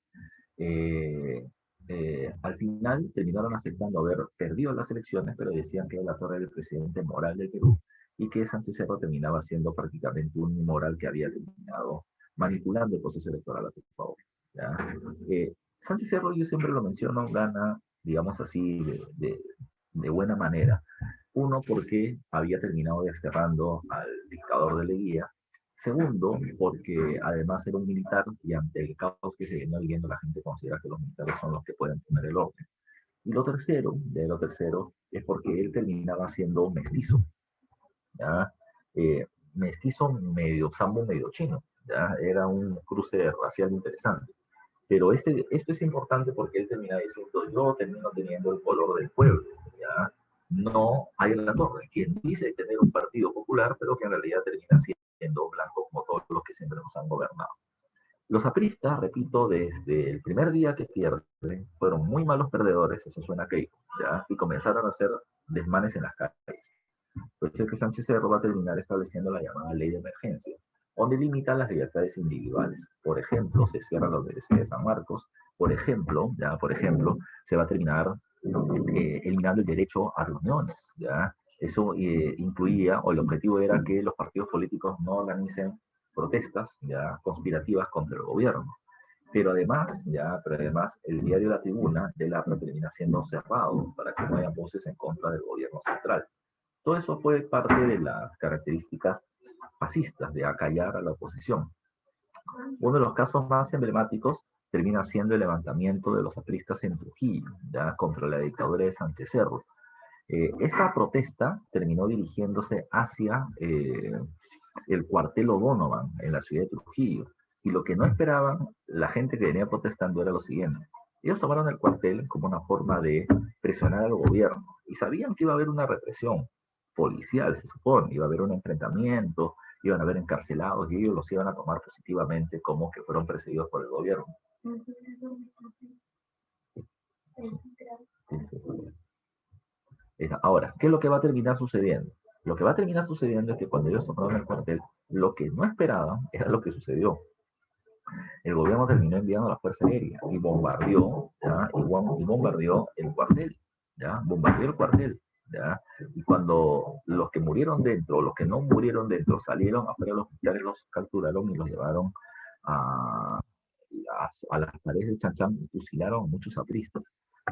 Al final terminaron aceptando haber perdido las elecciones, pero decían que de la Torre era el presidente moral del Perú y que Sánchez Cerro terminaba siendo prácticamente un inmoral que había terminado manipulando el proceso electoral a su favor. ¿Ya? Sánchez Cerro, yo siempre lo menciono, gana, digamos así, de buena manera. Uno, porque había terminado desterrando al dictador de Leguía. Segundo, porque además era un militar y ante el caos que se venía viviendo, la gente considera que los militares son los que pueden poner el orden. Y lo tercero, es porque él terminaba siendo mestizo. ¿Ya? Mestizo medio sambo, medio chino. ¿Ya? Era un cruce racial interesante. Pero esto es importante porque él termina diciendo, yo termino teniendo el color del pueblo, ¿ya? No hay en la Torre, quien dice tener un partido popular, pero que en realidad termina siendo blanco como todos los que siempre nos han gobernado. Los apristas, repito, desde el primer día que pierden, fueron muy malos perdedores, eso suena que ¿ya? Y comenzaron a hacer desmanes en las calles. Pues es que Sánchez Cerro va a terminar estableciendo la llamada ley de emergencia, donde limita las libertades individuales. Por ejemplo, se cierran los derechos de San Marcos. Por ejemplo, se va a terminar eliminando el derecho a reuniones. ¿Ya? Eso incluía, o el objetivo era que los partidos políticos no organicen protestas ya conspirativas contra el gobierno. Pero además, el diario La Tribuna de la termina siendo cerrado para que no haya voces en contra del gobierno central. Todo eso fue parte de las características fascistas de acallar a la oposición. Uno de los casos más emblemáticos termina siendo el levantamiento de los apristas en Trujillo, ya contra la dictadura de Sánchez Cerro. Esta protesta terminó dirigiéndose hacia el cuartel O'Donovan en la ciudad de Trujillo. Y lo que no esperaban la gente que venía protestando era lo siguiente. Ellos tomaron el cuartel como una forma de presionar al gobierno y sabían que iba a haber una represión policial, se supone, iba a haber un enfrentamiento, iban a haber encarcelados y ellos los iban a tomar positivamente como que fueron perseguidos por el gobierno. Ahora, ¿qué es lo que va a terminar sucediendo? Lo que va a terminar sucediendo es que cuando ellos tomaron el cuartel, lo que no esperaban era lo que sucedió. El gobierno terminó enviando a la Fuerza Aérea y bombardeó, ¿ya? Y bombardeó el cuartel, ¿ya? Bombardeó el cuartel, ¿ya? Y cuando los que murieron dentro, los que no murieron dentro, salieron afuera, los militares los capturaron y los llevaron a las paredes de Chanchán y fusilaron a muchos apristas.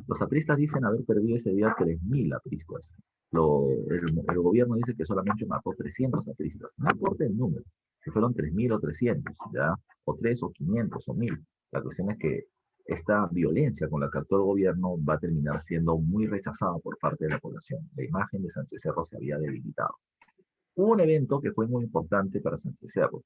Los apristas dicen haber perdido ese día 3.000 apristas. El gobierno dice que solamente mató 300 apristas. No importa el número, si fueron 3.000 o 300, ¿ya? O 3 o 500 o 1.000. La cuestión es que esta violencia con la que actuó el gobierno va a terminar siendo muy rechazada por parte de la población. La imagen de Sánchez Cerro se había debilitado. Hubo un evento que fue muy importante para Sánchez Cerro,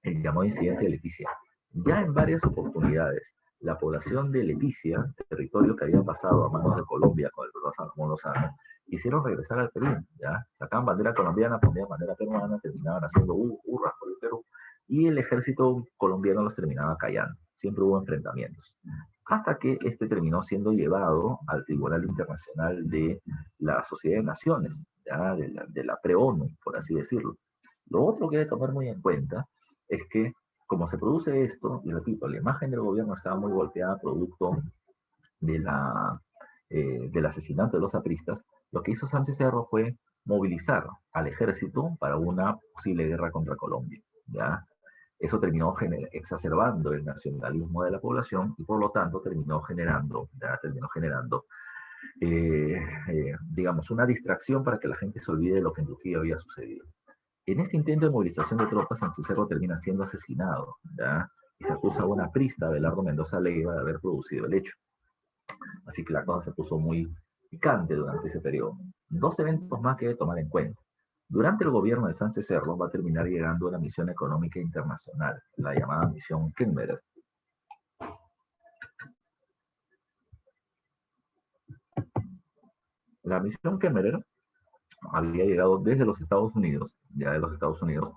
el llamado incidente de Leticia. Ya en varias oportunidades, la población de Leticia, territorio que había pasado a manos de Colombia con el profesor Salomón Lozano, quisieron regresar al Perú, ¿ya? Sacaban bandera colombiana, ponían bandera peruana, terminaban haciendo hurras por el Perú, y el ejército colombiano los terminaba callando. Siempre hubo enfrentamientos. Hasta que este terminó siendo llevado al Tribunal Internacional de la Sociedad de Naciones, ¿ya? De la pre-ONU, por así decirlo. Lo otro que hay que tomar muy en cuenta es que, como se produce esto, y repito, la imagen del gobierno estaba muy golpeada producto de del asesinato de los apristas, lo que hizo Sánchez Cerro fue movilizar al ejército para una posible guerra contra Colombia. ¿Ya? Eso terminó exacerbando el nacionalismo de la población y por lo tanto terminó generando digamos, una distracción para que la gente se olvide de lo que en Trujillo había sucedido. En este intento de movilización de tropas, Sánchez Cerro termina siendo asesinado, ¿ya? Y se acusa a una prista, Abelardo Mendoza Leiva, de haber producido el hecho. Así que la cosa se puso muy picante durante ese periodo. Dos eventos más que hay que tomar en cuenta. Durante el gobierno de Sánchez Cerro va a terminar llegando una misión económica internacional, la llamada misión Kemmerer. La misión Kemmerer había llegado desde los Estados Unidos, ya de los Estados Unidos,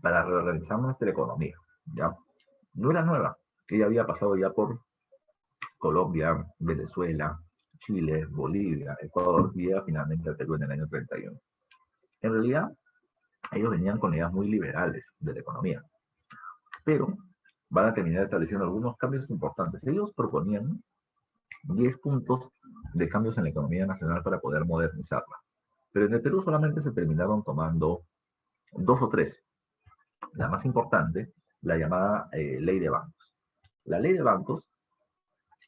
para reorganizar nuestra economía. ¿Ya? No era nueva, ella había pasado ya por Colombia, Venezuela, Chile, Bolivia, Ecuador y llega finalmente al Perú en el año 31. En realidad, ellos venían con ideas muy liberales de la economía, pero van a terminar estableciendo algunos cambios importantes. Ellos proponían 10 puntos de cambios en la economía nacional para poder modernizarla, pero en el Perú solamente se terminaron tomando 2 o 3. La más importante, la llamada ley de bancos. La ley de bancos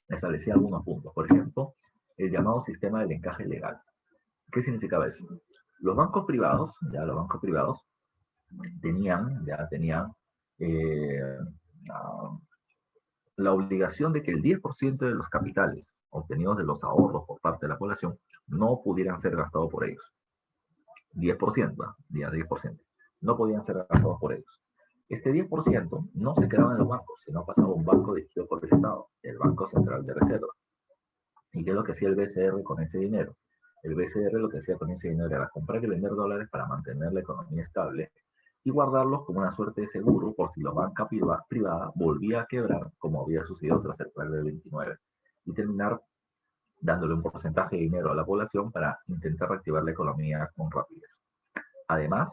establecía algunos puntos, por ejemplo, el llamado sistema del encaje legal. ¿Qué significaba eso? Los bancos privados, ya los bancos privados, tenían eh, la obligación de que el 10% de los capitales obtenidos de los ahorros por parte de la población no pudieran ser gastados por ellos. 10%, ya 10%, no podían ser gastados por ellos. Este 10% no se quedaba en los bancos, sino pasaba a un banco dirigido por el Estado, el Banco Central de Reserva. ¿Y qué es lo que hacía el BCR con ese dinero? El BCR lo que hacía con ese dinero era comprar y vender dólares para mantener la economía estable y guardarlos como una suerte de seguro por si la banca privada volvía a quebrar, como había sucedido tras el plan del 29, y terminar dándole un porcentaje de dinero a la población para intentar reactivar la economía con rapidez. Además,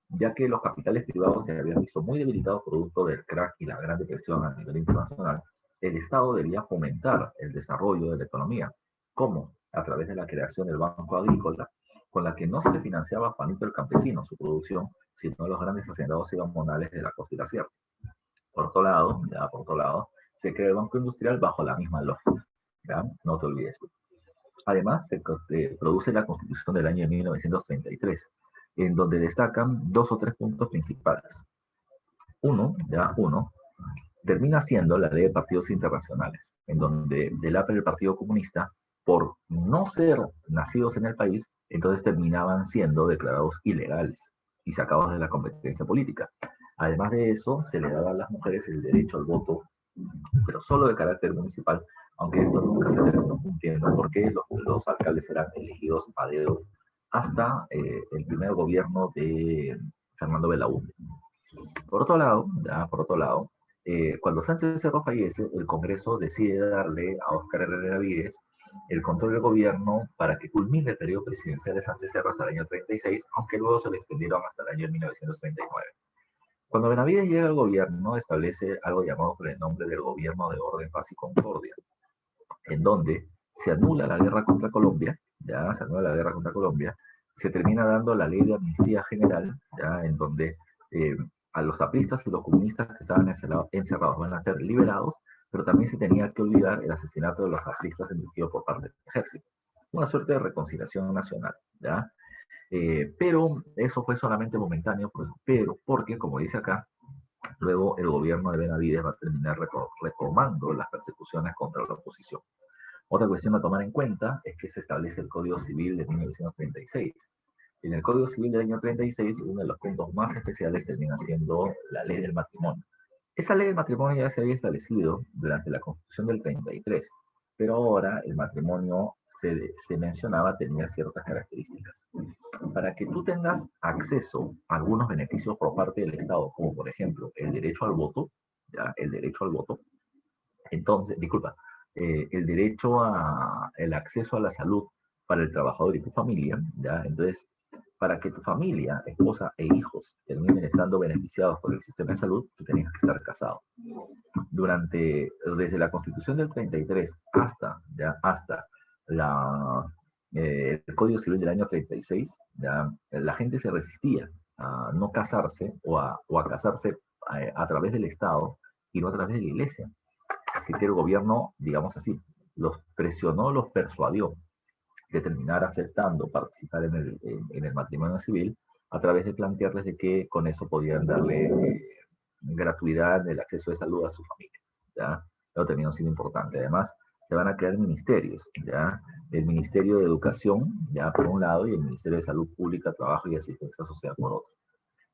ya que los capitales privados se habían visto muy debilitados producto del crack y la gran depresión a nivel internacional, el Estado debía fomentar el desarrollo de la economía. ¿Cómo? A través de la creación del Banco Agrícola, con la que no se le financiaba a Juanito el campesino su producción, sino a los grandes hacendados y monales de la costa y la sierra. Por otro lado, se crea el Banco Industrial bajo la misma lógica. ¿Ya? No te olvides. Además, se produce la Constitución del año 1933, en donde destacan 2 o 3 puntos principales. Uno, termina siendo la ley de partidos internacionales, en donde delata el Partido Comunista por no ser nacidos en el país, entonces terminaban siendo declarados ilegales y sacados de la competencia política. Además de eso, se le daba a las mujeres el derecho al voto, pero solo de carácter municipal, aunque esto nunca se terminó cumpliendo porque los alcaldes eran elegidos a dedo hasta el primer gobierno de Fernando Belaúnde. Por otro lado, cuando Sánchez Cerro fallece, el Congreso decide darle a Óscar Herrera Benavides el control del gobierno para que culmine el periodo presidencial de Sánchez Cerro hasta el año 36, aunque luego se lo extendieron hasta el año 1939. Cuando Benavides llega al gobierno, establece algo llamado por el nombre del Gobierno de Orden, Paz y Concordia, en donde se anula la guerra contra Colombia, se termina dando la ley de amnistía general, ya en donde a los apristas y los comunistas que estaban encerrados van a ser liberados, pero también se tenía que olvidar el asesinato de los apristas en Trujillo por parte del ejército. Una suerte de reconciliación nacional, ¿ya? Pero eso fue solamente momentáneo, pero porque, como dice acá, luego el gobierno de Benavides va a terminar retomando las persecuciones contra la oposición. Otra cuestión a tomar en cuenta es que se establece el Código Civil de 1936. En el Código Civil del año 36, uno de los puntos más especiales termina siendo la ley del matrimonio. Esa ley del matrimonio ya se había establecido durante la Constitución del 33, pero ahora el matrimonio se mencionaba tenía ciertas características. Para que tú tengas acceso a algunos beneficios por parte del Estado, como por ejemplo el derecho al voto, ¿ya? El derecho al voto, entonces, disculpa, el derecho el acceso a la salud para el trabajador y tu familia, ¿ya? Entonces, para que tu familia, esposa e hijos terminen estando beneficiados por el sistema de salud, tú tenías que estar casado. Desde la Constitución del 33 hasta el Código Civil del año 36, ¿ya? La gente se resistía a no casarse o a casarse a través del Estado y no a través de la iglesia. Así que el gobierno, digamos así, los presionó, los persuadió de terminar aceptando participar en el matrimonio civil a través de plantearles de que con eso podían darle gratuidad en el acceso de salud a su familia. ¿Ya? Eso terminó siendo importante. Además, se van a crear ministerios, ¿ya? El Ministerio de Educación, ya por un lado, y el Ministerio de Salud Pública, Trabajo y Asistencia Social por otro.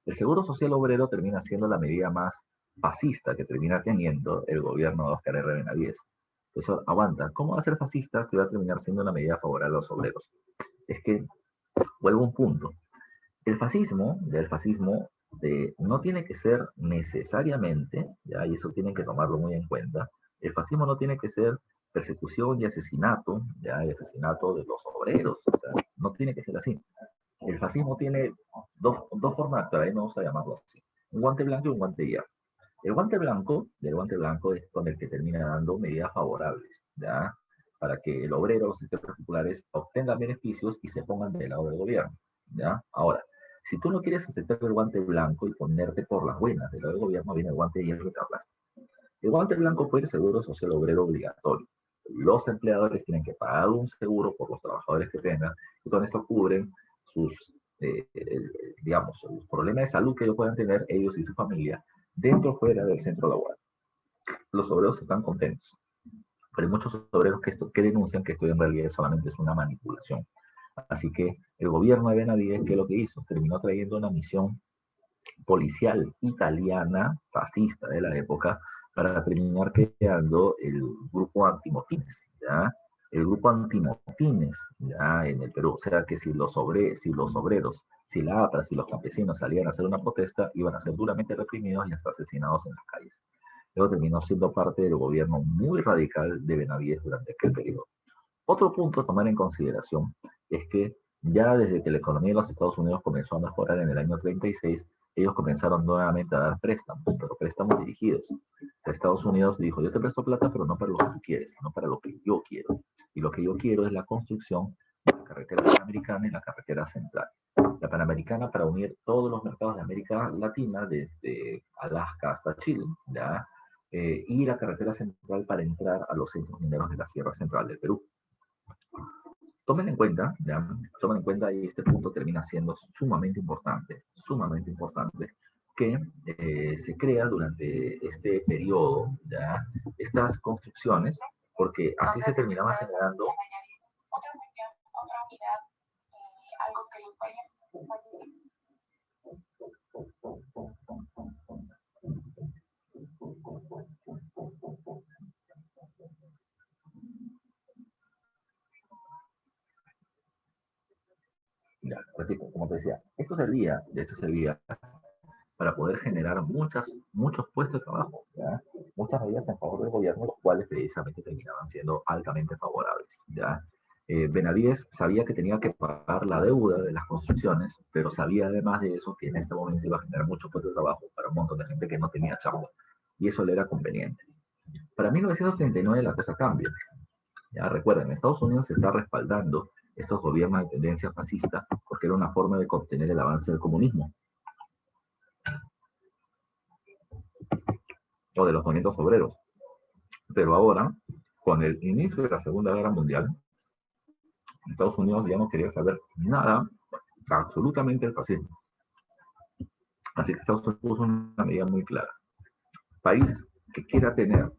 El Seguro Social Obrero termina siendo la medida más fascista que termina teniendo el gobierno de Óscar R. Benavides. Eso aguanta. ¿Cómo va a ser fascista si va a terminar siendo una medida favorable a los obreros? Es que, vuelvo a un punto. El fascismo no tiene que ser necesariamente, ¿ya? Y eso tienen que tomarlo muy en cuenta, el fascismo no tiene que ser persecución y asesinato, ¿ya? Y asesinato de los obreros, o sea, no tiene que ser así. El fascismo tiene dos formas de actuar, a mí me gusta llamarlo así, un guante blanco y un guante hierro. El guante blanco es con el que termina dando medidas favorables, ¿ya? Para que el obrero, los sectores populares obtengan beneficios y se pongan del lado del gobierno, ¿ya? Ahora, si tú no quieres aceptar el guante blanco y ponerte por las buenas del lado del gobierno, viene el guante de hierro y te aplasta. El guante blanco fue el seguro social obrero obligatorio. Los empleadores tienen que pagar un seguro por los trabajadores que tengan y con esto cubren sus, digamos, los problemas de salud que ellos puedan tener ellos y su familia dentro o fuera del centro laboral. Los obreros están contentos, pero hay muchos obreros que denuncian que esto en realidad solamente es una manipulación. Así que el gobierno de Benavides, ¿qué es lo que hizo? Terminó trayendo una misión policial italiana, fascista de la época, para terminar creando el grupo antimotines, ¿ya? El grupo antimotines, ¿ya? En el Perú. O sea que si los obreros, si la APRA, si los campesinos salían a hacer una protesta, iban a ser duramente reprimidos y hasta asesinados en las calles. Luego terminó siendo parte del gobierno muy radical de Benavides durante aquel periodo. Otro punto a tomar en consideración es que ya desde que la economía de los Estados Unidos comenzó a mejorar en el año 36, ellos comenzaron nuevamente a dar préstamos, pero préstamos dirigidos. O sea, Estados Unidos dijo, yo te presto plata, pero no para lo que tú quieres, sino para lo que yo quiero. Y lo que yo quiero es la construcción de la carretera panamericana y la carretera central. La panamericana para unir todos los mercados de América Latina, desde Alaska hasta Chile, ¿ya? Y la carretera central para entrar a los centros mineros de la Sierra Central del Perú. Tomen en cuenta, ¿ya? Tomen en cuenta, y este punto termina siendo sumamente importante, que se crea durante este periodo, ¿ya? Estas construcciones, porque así se terminaba generando. Ya, repito, como te decía, de esto servía para poder generar muchos puestos de trabajo, ¿ya? Muchas medidas en favor del gobierno, los cuales precisamente terminaban siendo altamente favorables, ¿ya? Benavides sabía que tenía que pagar la deuda de las construcciones, pero sabía además de eso que en este momento iba a generar muchos puestos de trabajo para un montón de gente que no tenía chamba, y eso le era conveniente. Para 1939 la cosa cambia. Ya recuerden, Estados Unidos está respaldando estos gobiernos de tendencia fascista porque era una forma de contener el avance del comunismo o de los movimientos obreros. Pero ahora, con el inicio de la Segunda Guerra Mundial, Estados Unidos ya no quería saber nada, absolutamente del fascismo. Así que Estados Unidos puso una medida muy clara. País que quiera tener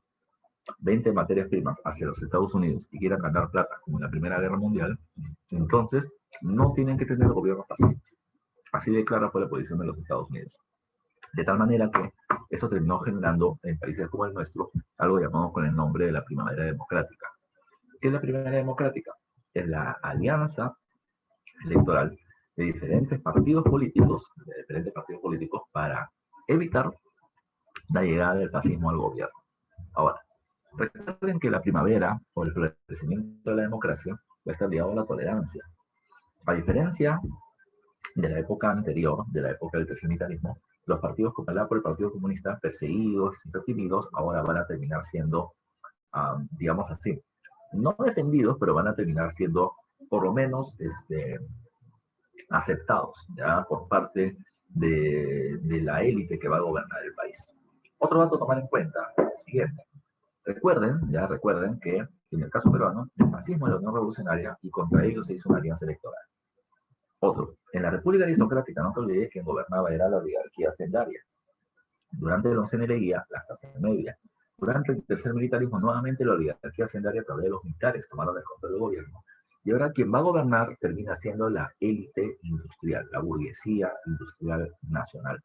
20 materias primas hacia los Estados Unidos y quiera ganar plata, como en la Primera Guerra Mundial, entonces no tienen que tener gobiernos fascistas. Así de clara fue la posición de los Estados Unidos. De tal manera que eso terminó generando en países como el nuestro algo llamado con el nombre de la Primavera Democrática. ¿Qué es la Primavera Democrática? Es la alianza electoral de diferentes partidos políticos, para evitar la llegada del fascismo al gobierno. Ahora, recuerden que la primavera o el florecimiento de la democracia va a estar ligado a la tolerancia. A diferencia de la época anterior, de la época del tercermitarismo, los partidos como el Partido Comunista, perseguidos y reprimidos, ahora van a terminar siendo, digamos así, no defendidos, pero van a terminar siendo por lo menos aceptados, ¿ya? Por parte de la élite que va a gobernar el país. Otro dato a tomar en cuenta es el siguiente. Recuerden que En el caso peruano, el fascismo y la Unión Revolucionaria, y contra ellos se hizo una alianza electoral. Otro, en la República Aristocrática, no te olvides que quien gobernaba era la oligarquía hacendaria. Durante el 11 leguía, la clase media. Durante el tercer militarismo, nuevamente la oligarquía hacendaria a través de los militares tomaron el control del gobierno. Y ahora quien va a gobernar termina siendo la élite industrial, la burguesía industrial nacional,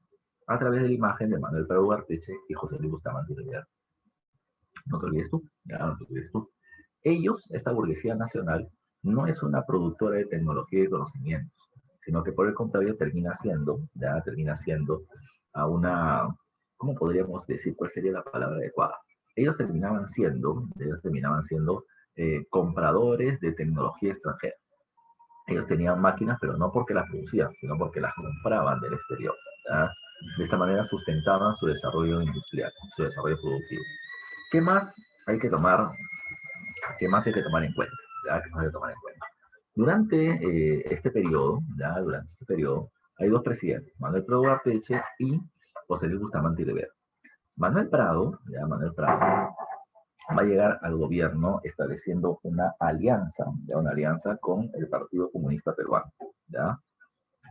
a través de la imagen de Manuel Prado Ugarteche y José Luis Bustamante Rivera. No te olvides tú, ya no te olvides tú. Ellos, esta burguesía nacional, no es una productora de tecnología y conocimientos, sino que por el contrario termina siendo a una, ¿cómo podríamos decir cuál sería la palabra adecuada? Ellos terminaban siendo compradores de tecnología extranjera. Ellos tenían máquinas, pero no porque las producían, sino porque las compraban del exterior. ¿Ya? De esta manera sustentaban su desarrollo industrial, su desarrollo productivo. ¿Qué más hay que tomar ¿Qué más hay que tomar en cuenta? ¿Ya? ¿Qué más hay que tomar en cuenta? Durante este periodo, hay dos presidentes, Manuel Prado Ugarteche y José Luis Bustamante Rivera. Manuel Prado va a llegar al gobierno estableciendo una alianza con el Partido Comunista Peruano. ¿Ya?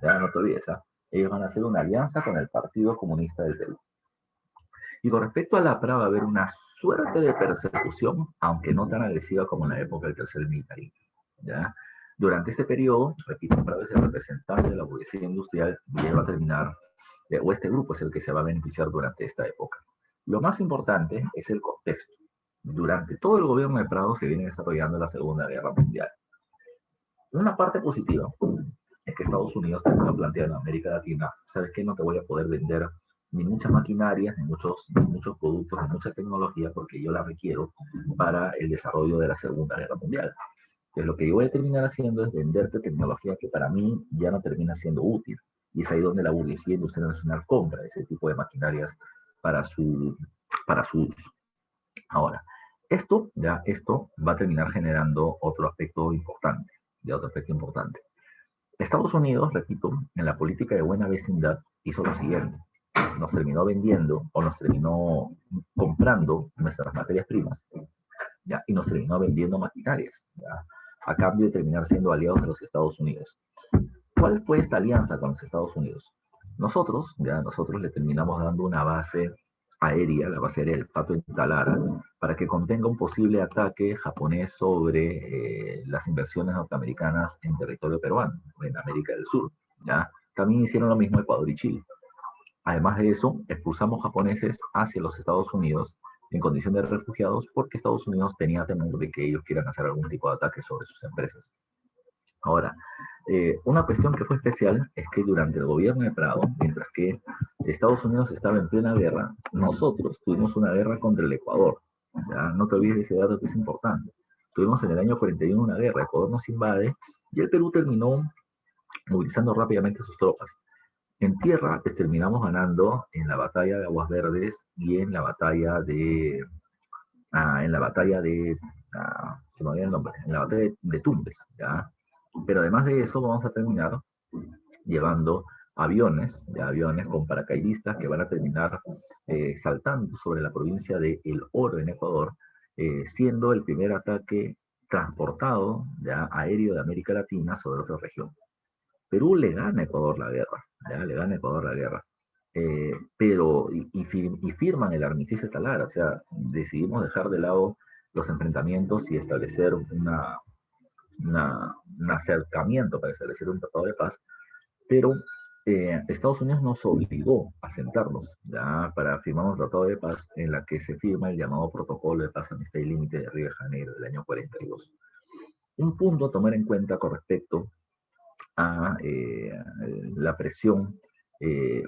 Ya no te olvides, ¿eh? Ellos van a hacer una alianza con el Partido Comunista del Perú. Y con respecto a la PRA va a haber una suerte de persecución, aunque no tan agresiva como en la época del tercer militarismo. ¿Ya? Durante este periodo, repito, PRA es el representante de la burguesía industrial y él va a terminar, o este grupo es el que se va a beneficiar durante esta época. Lo más importante es el contexto. Durante todo el gobierno de Prado se viene desarrollando la Segunda Guerra Mundial. Una parte positiva es que Estados Unidos terminó planteando en América Latina, ¿sabes qué? No te voy a poder vender ni muchas maquinarias, ni muchos productos, ni mucha tecnología, porque yo la requiero para el desarrollo de la Segunda Guerra Mundial. Entonces, lo que yo voy a terminar haciendo es venderte tecnología que para mí ya no termina siendo útil. Y es ahí donde la burguesía industrial nacional compra ese tipo de maquinarias para su uso. Ahora, esto va a terminar generando otro aspecto importante. Estados Unidos, repito, en la política de buena vecindad hizo lo siguiente. Nos terminó vendiendo o nos terminó comprando nuestras materias primas, ¿ya? Y nos terminó vendiendo maquinarias, ¿ya? A cambio de terminar siendo aliados de los Estados Unidos. ¿Cuál fue esta alianza con los Estados Unidos? Nosotros le terminamos dando una base aérea, la base aérea del Pato en Talara, para que contenga un posible ataque japonés sobre las inversiones norteamericanas en territorio peruano, en América del Sur. ¿Ya? También hicieron lo mismo Ecuador y Chile. Además de eso, expulsamos japoneses hacia los Estados Unidos en condición de refugiados porque Estados Unidos tenía temor de que ellos quieran hacer algún tipo de ataque sobre sus empresas. Ahora, una cuestión que fue especial es que durante el gobierno de Prado, mientras que Estados Unidos estaba en plena guerra, nosotros tuvimos una guerra contra el Ecuador. ¿Ya? No te olvides de ese dato que es importante. Tuvimos en el año 41 una guerra, Ecuador nos invade y el Perú terminó movilizando rápidamente sus tropas. En tierra, pues, terminamos ganando en la batalla de Aguas Verdes y en la batalla de se me olvidó el nombre, en la batalla de Tumbes, ¿ya? Pero además de eso, vamos a terminar llevando aviones con paracaidistas que van a terminar saltando sobre la provincia de El Oro en Ecuador, siendo el primer ataque transportado ya aéreo de América Latina sobre otra región. Perú le gana a Ecuador la guerra, ¿ya? Le gana a Ecuador la guerra. Pero firman el armisticio de Talara, o sea, decidimos dejar de lado los enfrentamientos y establecer un acercamiento para establecer un tratado de paz, pero Estados Unidos nos obligó a sentarnos ya para firmar un tratado de paz en la que se firma el llamado Protocolo de Paz, Amistad y Límite de Río de Janeiro del año 42. Un punto a tomar en cuenta con respecto a la presión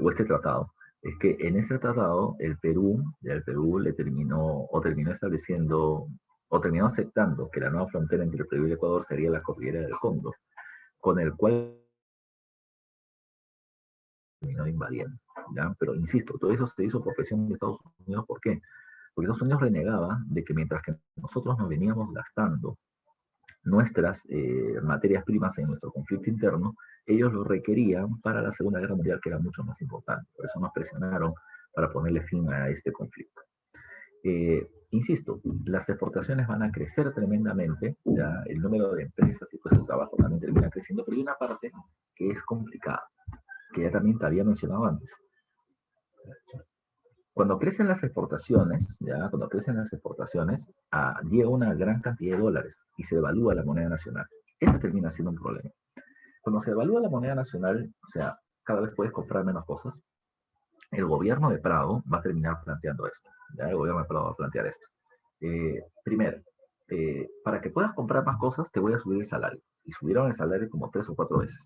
o este tratado es que en este tratado el Perú terminó estableciendo o terminó aceptando que la nueva frontera entre el Perú y el Ecuador sería la cordillera del Cóndor, con el cual terminó invadiendo. ¿Ya? Pero insisto, todo eso se hizo por presión de Estados Unidos. ¿Por qué? Porque Estados Unidos renegaba de que mientras que nosotros nos veníamos gastando nuestras materias primas en nuestro conflicto interno, ellos lo requerían para la Segunda Guerra Mundial, que era mucho más importante. Por eso nos presionaron para ponerle fin a este conflicto. Insisto, las exportaciones van a crecer tremendamente, ya el número de empresas y puestos de trabajo también termina creciendo, pero hay una parte que es complicada, que ya también te había mencionado antes. Cuando crecen las exportaciones, llega una gran cantidad de dólares y se devalúa la moneda nacional. Eso termina siendo un problema. Cuando se devalúa la moneda nacional, o sea, cada vez puedes comprar menos cosas, el gobierno de Prado va a terminar planteando esto. ¿Ya? El gobierno de Prado va a plantear esto. Primero, para que puedas comprar más cosas, te voy a subir el salario. Y subieron el salario como 3 o 4 veces.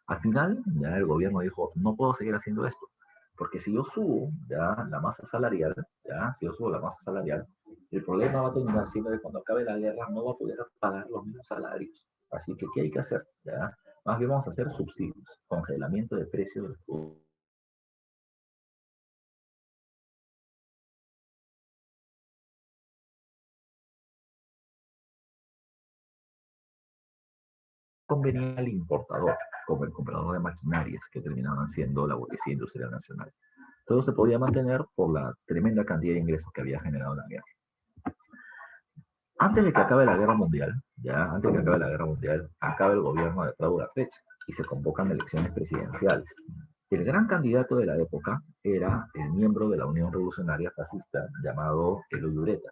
Al final, ya el gobierno dijo, no puedo seguir haciendo esto. Porque si yo subo ya la masa salarial, el problema va a terminar siendo que cuando acabe la guerra no va a poder pagar los mismos salarios. Así que, ¿qué hay que hacer? ¿Ya? Más bien vamos a hacer subsidios, congelamiento de precios de los productos. Convenía al importador, como el comprador de maquinarias, que terminaban siendo la Burguesía Industrial Nacional. Todo se podía mantener por la tremenda cantidad de ingresos que había generado la guerra. Antes de que acabe la guerra mundial, acaba el gobierno de Prado Garcech y se convocan elecciones presidenciales. El gran candidato de la época era el miembro de la Unión Revolucionaria Fascista llamado Eloy Ureta,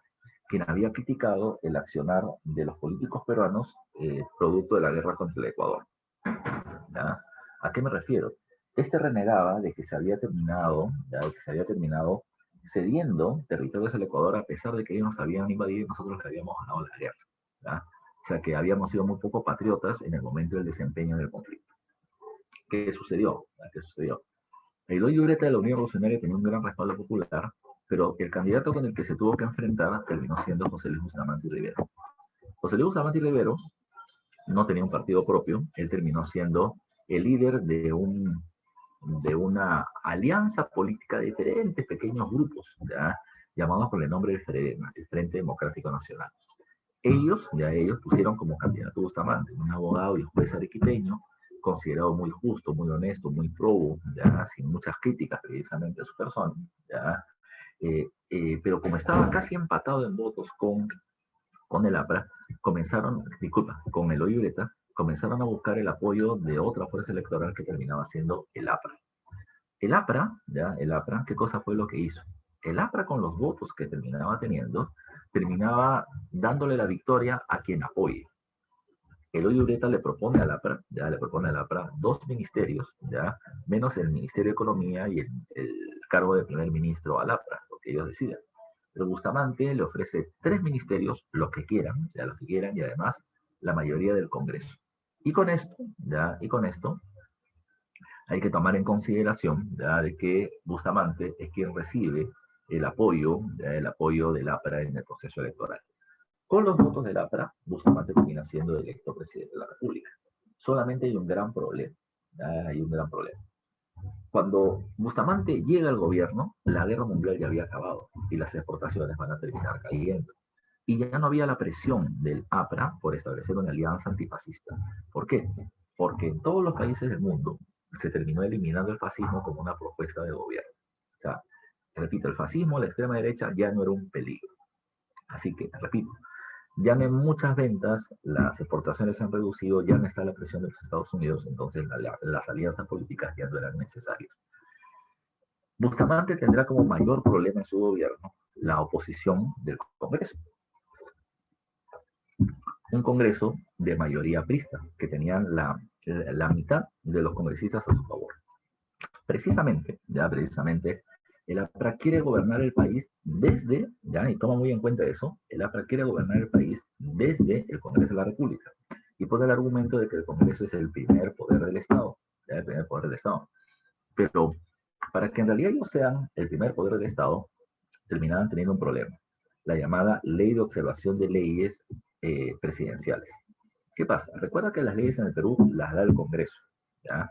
quien había criticado el accionar de los políticos peruanos producto de la guerra contra el Ecuador. ¿Ya? ¿A qué me refiero? Este renegaba de que se había terminado, cediendo territorios al Ecuador a pesar de que ellos nos habían invadido y nosotros les habíamos ganado la guerra. ¿Ya? O sea que habíamos sido muy poco patriotas en el momento del desempeño del conflicto. ¿Qué sucedió? Eloy Ureta de la Unión Revolucionaria tenía un gran respaldo popular, pero el candidato con el que se tuvo que enfrentar terminó siendo José Luis Bustamante Rivero. José Luis Bustamante Rivero no tenía un partido propio, él terminó siendo el líder de una alianza política de diferentes pequeños grupos, ¿ya? Llamados con el nombre del Frente Democrático Nacional. Ellos pusieron como candidato a Bustamante, un abogado y juez arequipeño, considerado muy justo, muy honesto, muy probo, ya, sin muchas críticas precisamente a su persona, ya, pero como estaba casi empatado en votos con el APRA, con el Ureta, comenzaron a buscar el apoyo de otra fuerza electoral que terminaba siendo el APRA. El APRA, ¿qué cosa fue lo que hizo? El APRA con los votos que terminaba teniendo, terminaba dándole la victoria a quien apoye. Eloy Ureta le propone al APRA 2 ministerios, ya, menos el Ministerio de Economía y el cargo de primer ministro al APRA, lo que ellos decidan. Pero Bustamante le ofrece 3 ministerios, los que quieran, y además la mayoría del Congreso. Y con esto hay que tomar en consideración ya, de que Bustamante es quien recibe el apoyo del APRA en el proceso electoral. Con los votos del APRA, Bustamante termina siendo electo presidente de la República. Solamente hay un gran problema. Cuando Bustamante llega al gobierno, la guerra mundial ya había acabado y las exportaciones van a terminar cayendo. Y ya no había la presión del APRA por establecer una alianza antifascista. ¿Por qué? Porque en todos los países del mundo se terminó eliminando el fascismo como una propuesta de gobierno. O sea, repito, el fascismo, la extrema derecha, ya no era un peligro. Así que, repito, ya no hay muchas ventas, las exportaciones se han reducido, ya no está la presión de los Estados Unidos, entonces las alianzas políticas ya no eran necesarias. Bustamante tendrá como mayor problema en su gobierno la oposición del Congreso. Un Congreso de mayoría prista, que tenían la mitad de los congresistas a su favor. Precisamente, el APRA quiere gobernar el país y toma muy en cuenta eso, el APRA quiere gobernar el país desde el Congreso de la República. Y pone el argumento de que el Congreso es el primer poder del Estado, Pero para que en realidad ellos sean el primer poder del Estado, terminaban teniendo un problema, la llamada Ley de Observación de Leyes Presidenciales. ¿Qué pasa? Recuerda que las leyes en el Perú las da el Congreso, ¿ya?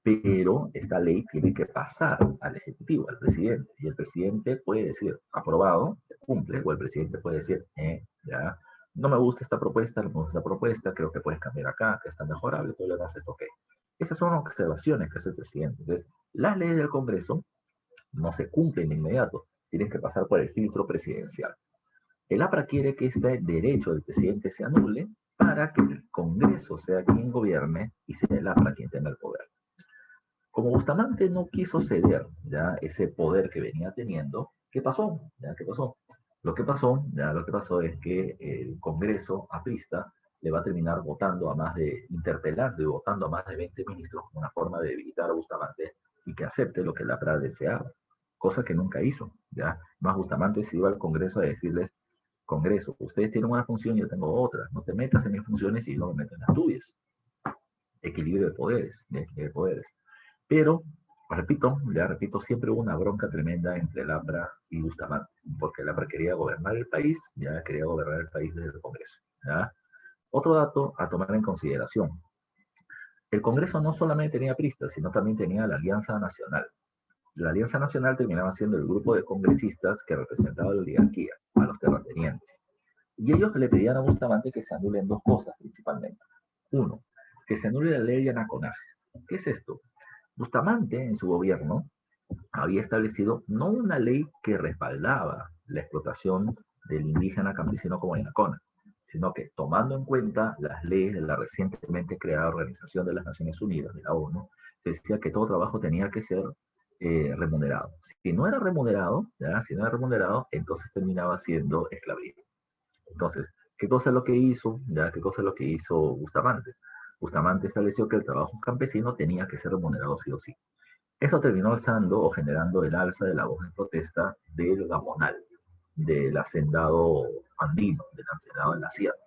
Pero esta ley tiene que pasar al Ejecutivo, al presidente, y el presidente puede decir, aprobado, se cumple, o el presidente puede decir, ya, no me gusta esta propuesta, creo que puedes cambiar acá, que está mejorable, todo lo demás es ok. Esas son observaciones que hace el presidente. Entonces, las leyes del Congreso no se cumplen de inmediato, tienen que pasar por el filtro presidencial. El APRA quiere que este derecho del presidente se anule para que el Congreso sea quien gobierne y sea el APRA quien tenga el poder. Como Bustamante no quiso ceder ya ese poder que venía teniendo, ¿qué pasó? ¿Ya? ¿Qué pasó? Lo que pasó es que el Congreso aprista le va a terminar votando a más de, interpelando y votando a más de 20 ministros como una forma de evitar a Bustamante y que acepte lo que la PRA deseaba, cosa que nunca hizo. ¿Ya? Más Bustamante se iba al Congreso a decirles, Congreso, ustedes tienen una función y yo tengo otra, no te metas en mis funciones y no me metas en las tuyas. Equilibrio de poderes, de equilibrio de poderes. Pero, repito, siempre hubo una bronca tremenda entre el APRA y Bustamante, porque el APRA quería gobernar el país, ya quería gobernar el país desde el Congreso. ¿Ya? Otro dato a tomar en consideración. El Congreso no solamente tenía pristas, sino también tenía la Alianza Nacional. La Alianza Nacional terminaba siendo el grupo de congresistas que representaba a la oligarquía, a los terratenientes. Y ellos le pedían a Bustamante que se anulen dos cosas principalmente. Uno, que se anule la ley de anaconaje. ¿Qué es esto? Bustamante, en su gobierno, había establecido no una ley que respaldaba la explotación del indígena campesino como Yanacona, sino que tomando en cuenta las leyes de la recientemente creada Organización de las Naciones Unidas, de la ONU, se decía que todo trabajo tenía que ser remunerado. Si no era remunerado, ¿ya? Si no era remunerado, entonces terminaba siendo esclavismo. Entonces, ¿qué cosa es lo que hizo? ¿Ya? ¿Qué cosa es lo que hizo Bustamante? Bustamante estableció que el trabajo campesino tenía que ser remunerado sí o sí. Esto terminó alzando o generando el alza de la voz de protesta del Gamonal, del hacendado andino, del hacendado en la sierra.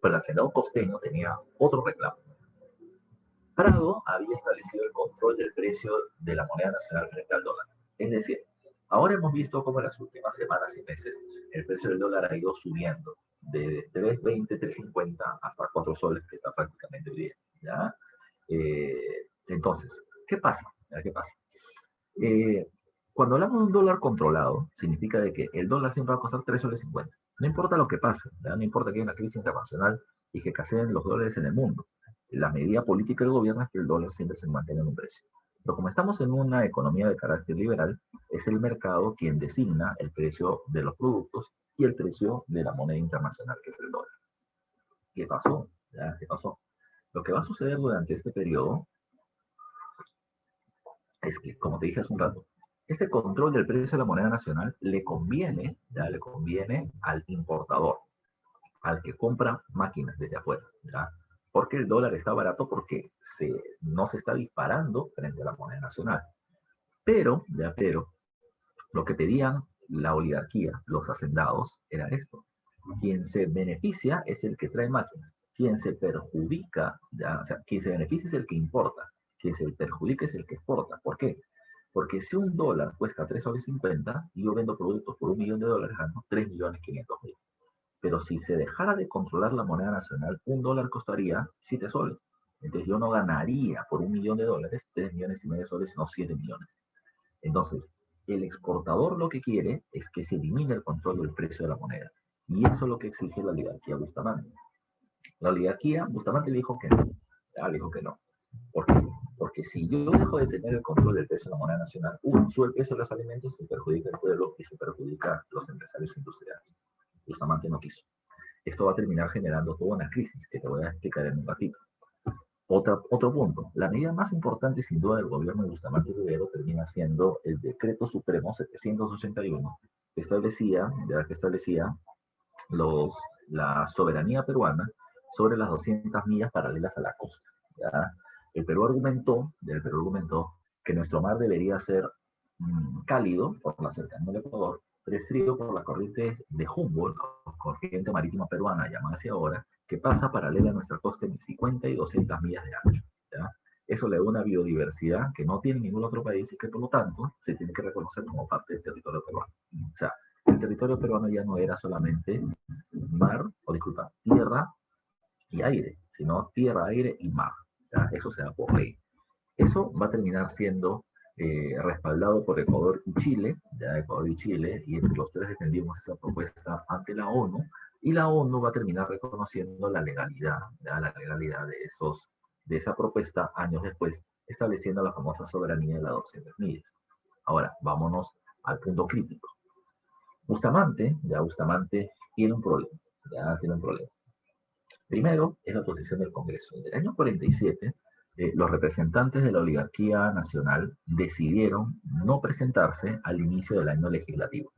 Pero el hacendado costeño tenía otro reclamo. Prado había establecido el control del precio de la moneda nacional frente al dólar. Es decir, ahora hemos visto cómo en las últimas semanas y meses el precio del dólar ha ido subiendo de 3.20, 3.50 hasta 4 soles, que está prácticamente hoy día. ¿Ya? Entonces, ¿qué pasa? ¿Qué pasa? Eh, Cuando hablamos de un dólar controlado, significa de que el dólar siempre va a costar 3 soles 50. No importa lo que pase, ¿verdad? No importa que haya una crisis internacional y que caseen los dólares en el mundo. La medida política del gobierno es que el dólar siempre se mantenga en un precio. Pero como estamos en una economía de carácter liberal, es el mercado quien designa el precio de los productos y el precio de la moneda internacional, que es el dólar. ¿Qué pasó? ¿Ya? ¿Qué pasó? Lo que va a suceder durante este periodo es que, como te dije hace un rato, este control del precio de la moneda nacional le conviene, ya le conviene al importador, al que compra máquinas desde afuera, ¿ya? Porque el dólar está barato porque no se está disparando frente a la moneda nacional. Pero, lo que pedían la oligarquía, los hacendados, era esto. Quien se beneficia es el que trae máquinas. Quien se perjudica, ¿ya? O sea, quien se beneficia es el que importa. Quien se perjudica es el que exporta. ¿Por qué? Porque si un dólar cuesta 3 soles 50 y yo vendo productos por $1.000.000, gano 3.500.000. Pero si se dejara de controlar la moneda nacional, un dólar costaría 7 soles. Entonces yo no ganaría por $1.000.000 3.500.000 soles, sino 7 millones. Entonces, el exportador lo que quiere es que se elimine el control del precio de la moneda. Y eso es lo que exige la oligarquía Bustamante. La oligarquía, Bustamante le dijo que no. Ya le dijo que no. ¿Por qué? Porque si yo dejo de tener el control del precio de la moneda nacional, uno, sube el precio de los alimentos, se perjudica el pueblo y se perjudica a los empresarios industriales. Bustamante no quiso. Esto va a terminar generando toda una crisis que te voy a explicar en un ratito. Otro punto, la medida más importante sin duda del gobierno de Bustamante Rivero termina siendo el Decreto Supremo 781, que establecía los, la soberanía peruana sobre las 200 millas paralelas a la costa. ¿Ya? El Perú argumentó que nuestro mar debería ser cálido por la cercanía del Ecuador, pero es frío por la corriente de Humboldt, corriente marítima peruana llamada así ahora, que pasa paralela a nuestra costa en 50 y 200 millas de ancho. ¿Ya? Eso le da una biodiversidad que no tiene ningún otro país y que por lo tanto se tiene que reconocer como parte del territorio peruano. O sea, el territorio peruano ya no era solamente tierra y aire, sino tierra, aire y mar. ¿Ya? Eso se da por ley. Eso va a terminar siendo respaldado por Ecuador y Chile, ya Ecuador y Chile, y entre los tres defendimos esa propuesta ante la ONU, y la ONU va a terminar reconociendo la legalidad, ¿ya? La legalidad de esa propuesta años después, estableciendo la famosa soberanía de las 200 millas. Ahora, vámonos al punto crítico. Bustamante tiene un problema, ya tiene un problema. Primero, es la posición del Congreso. En el año 47, los representantes de la oligarquía nacional decidieron no presentarse al inicio del año legislativo.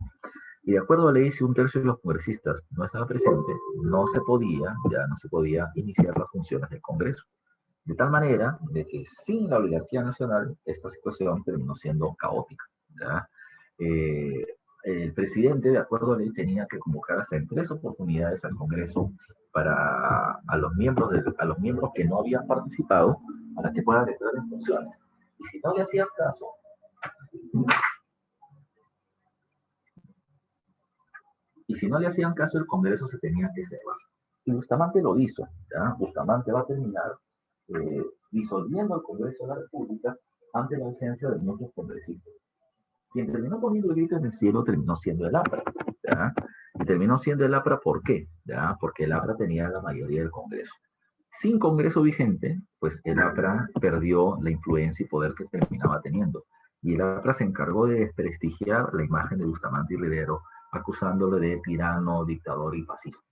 Y de acuerdo a la ley, si un tercio de los congresistas no estaba presente, no se podía iniciar las funciones del Congreso. De tal manera de que sin la oligarquía nacional, esta situación terminó siendo caótica. ¿Ya? Eh, el presidente, de acuerdo a la ley, tenía que convocar hasta en 3 oportunidades al Congreso para a los miembros que no habían participado para que puedan entrar en funciones. Y si no le hacían caso, el Congreso se tenía que cerrar. Y Bustamante lo hizo. ¿Ya? Bustamante va a terminar disolviendo el Congreso de la República ante la ausencia de muchos congresistas. Quien terminó poniendo el grito en el cielo terminó siendo el APRA. ¿Ya? Y terminó siendo el APRA, ¿por qué? ¿Ya? Porque el APRA tenía la mayoría del Congreso. Sin Congreso vigente, pues el APRA perdió la influencia y poder que terminaba teniendo. Y el APRA se encargó de desprestigiar la imagen de Bustamante y Rivero, acusándolo de tirano, dictador y fascista.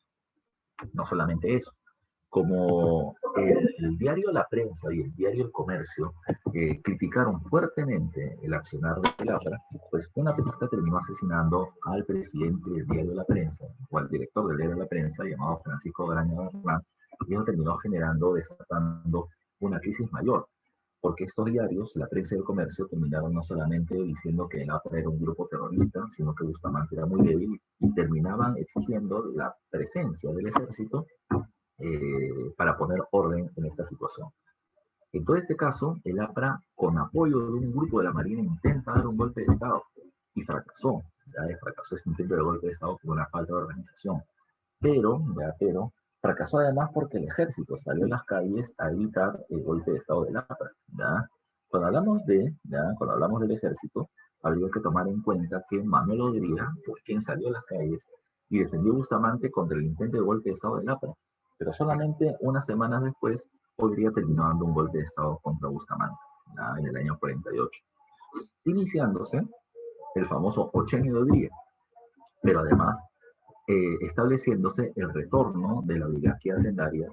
No solamente eso, como el diario La Prensa y el diario El Comercio criticaron fuertemente el accionar de la APRA, pues una periodista terminó asesinando al presidente del diario La Prensa, o al director del diario La Prensa, llamado Francisco Graña Bernal, y eso terminó desatando una crisis mayor, porque estos diarios, La Prensa y El Comercio, terminaron no solamente diciendo que el APRA era un grupo terrorista, sino que Bustamante era muy débil, y terminaban exigiendo la presencia del ejército para poner orden en esta situación. En todo este caso, el APRA, con apoyo de un grupo de la Marina, intenta dar un golpe de Estado y fracasó. Fracasó este intento de golpe de Estado por una falta de organización. Pero fracasó además porque el ejército salió a las calles a evitar el golpe de Estado del APRA. ¿Ya? Cuando hablamos del ejército, habría que tomar en cuenta que Manuel Odría fue quien salió a las calles y defendió Bustamante contra el intento de golpe de Estado del APRA. Pero solamente unas semanas después, Odría terminó dando un golpe de Estado contra Bustamante, ¿ya? En el año 48, iniciándose el famoso Ochenio de Odría, pero además estableciéndose el retorno de la oligarquía hacendaria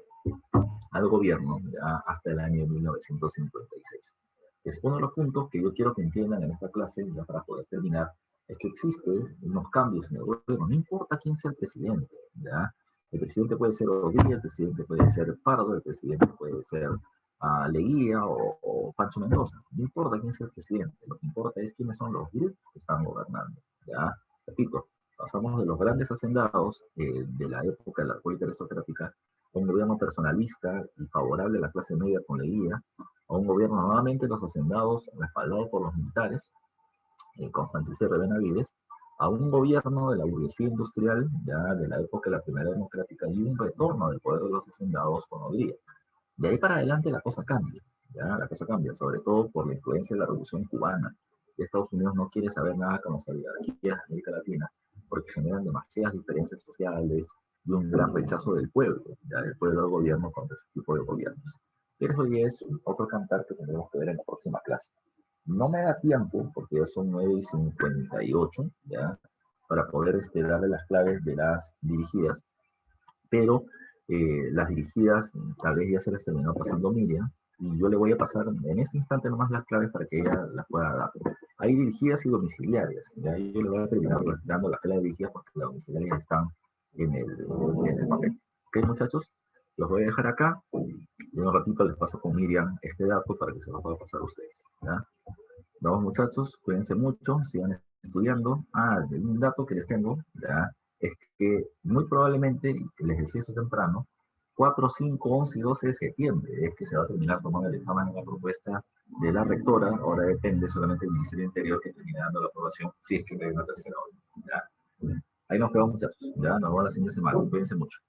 al gobierno ya hasta el año 1956. Es uno de los puntos que yo quiero que entiendan en esta clase, ya para poder terminar, es que existen unos cambios en el gobierno, no importa quién sea el presidente, ¿ya? El presidente puede ser Odría, el presidente puede ser Pardo, el presidente puede ser Leguía o Pancho Mendoza, no importa quién sea el presidente, lo que importa es quiénes son los grupos que están gobernando, ¿ya? Repito, pasamos de los grandes hacendados de la época de la República Aristocrática a un gobierno personalista y favorable a la clase media con Leguía, a un gobierno nuevamente de los hacendados respaldado por los militares, con Sánchez y Benavides, a un gobierno de la burguesía industrial ya de la época de la Primera Democrática y un retorno del poder de los hacendados con Odría. De ahí para adelante la cosa cambia, ya la cosa cambia, sobre todo por la influencia de la Revolución Cubana. Estados Unidos no quiere saber nada con las oligarquías de América Latina porque generan demasiadas diferencias sociales y un gran rechazo del pueblo, ya del pueblo al gobierno contra ese tipo de gobiernos. Pero eso ya es otro cantar que tendremos que ver en la próxima clase. No me da tiempo, porque ya son 9:58, ¿ya? Para poder darle las claves de las dirigidas, pero las dirigidas tal vez ya se las terminó pasando Miriam, y yo le voy a pasar en este instante nomás las claves para que ella las pueda dar. Hay dirigidas y domiciliarias, ¿ya? Yo le voy a terminar dando las claves dirigidas porque las domiciliarias están en el papel. ¿Ok, muchachos? Los voy a dejar acá, y en un ratito les paso con Miriam este dato para que se lo pueda pasar a ustedes, ¿ya? Nos, muchachos, cuídense mucho, sigan estudiando. Un dato que les tengo, ¿ya? Es que muy probablemente, les decía eso temprano, 4, 5, 11 y 12 de septiembre es que se va a terminar tomando el examen en la propuesta de la rectora. Ahora depende solamente del Ministerio del Interior que termine dando la aprobación, si es que hay una tercera hora, ¿ya? Ahí nos quedamos, muchachos, ya nos vemos la siguiente semana, cuídense mucho.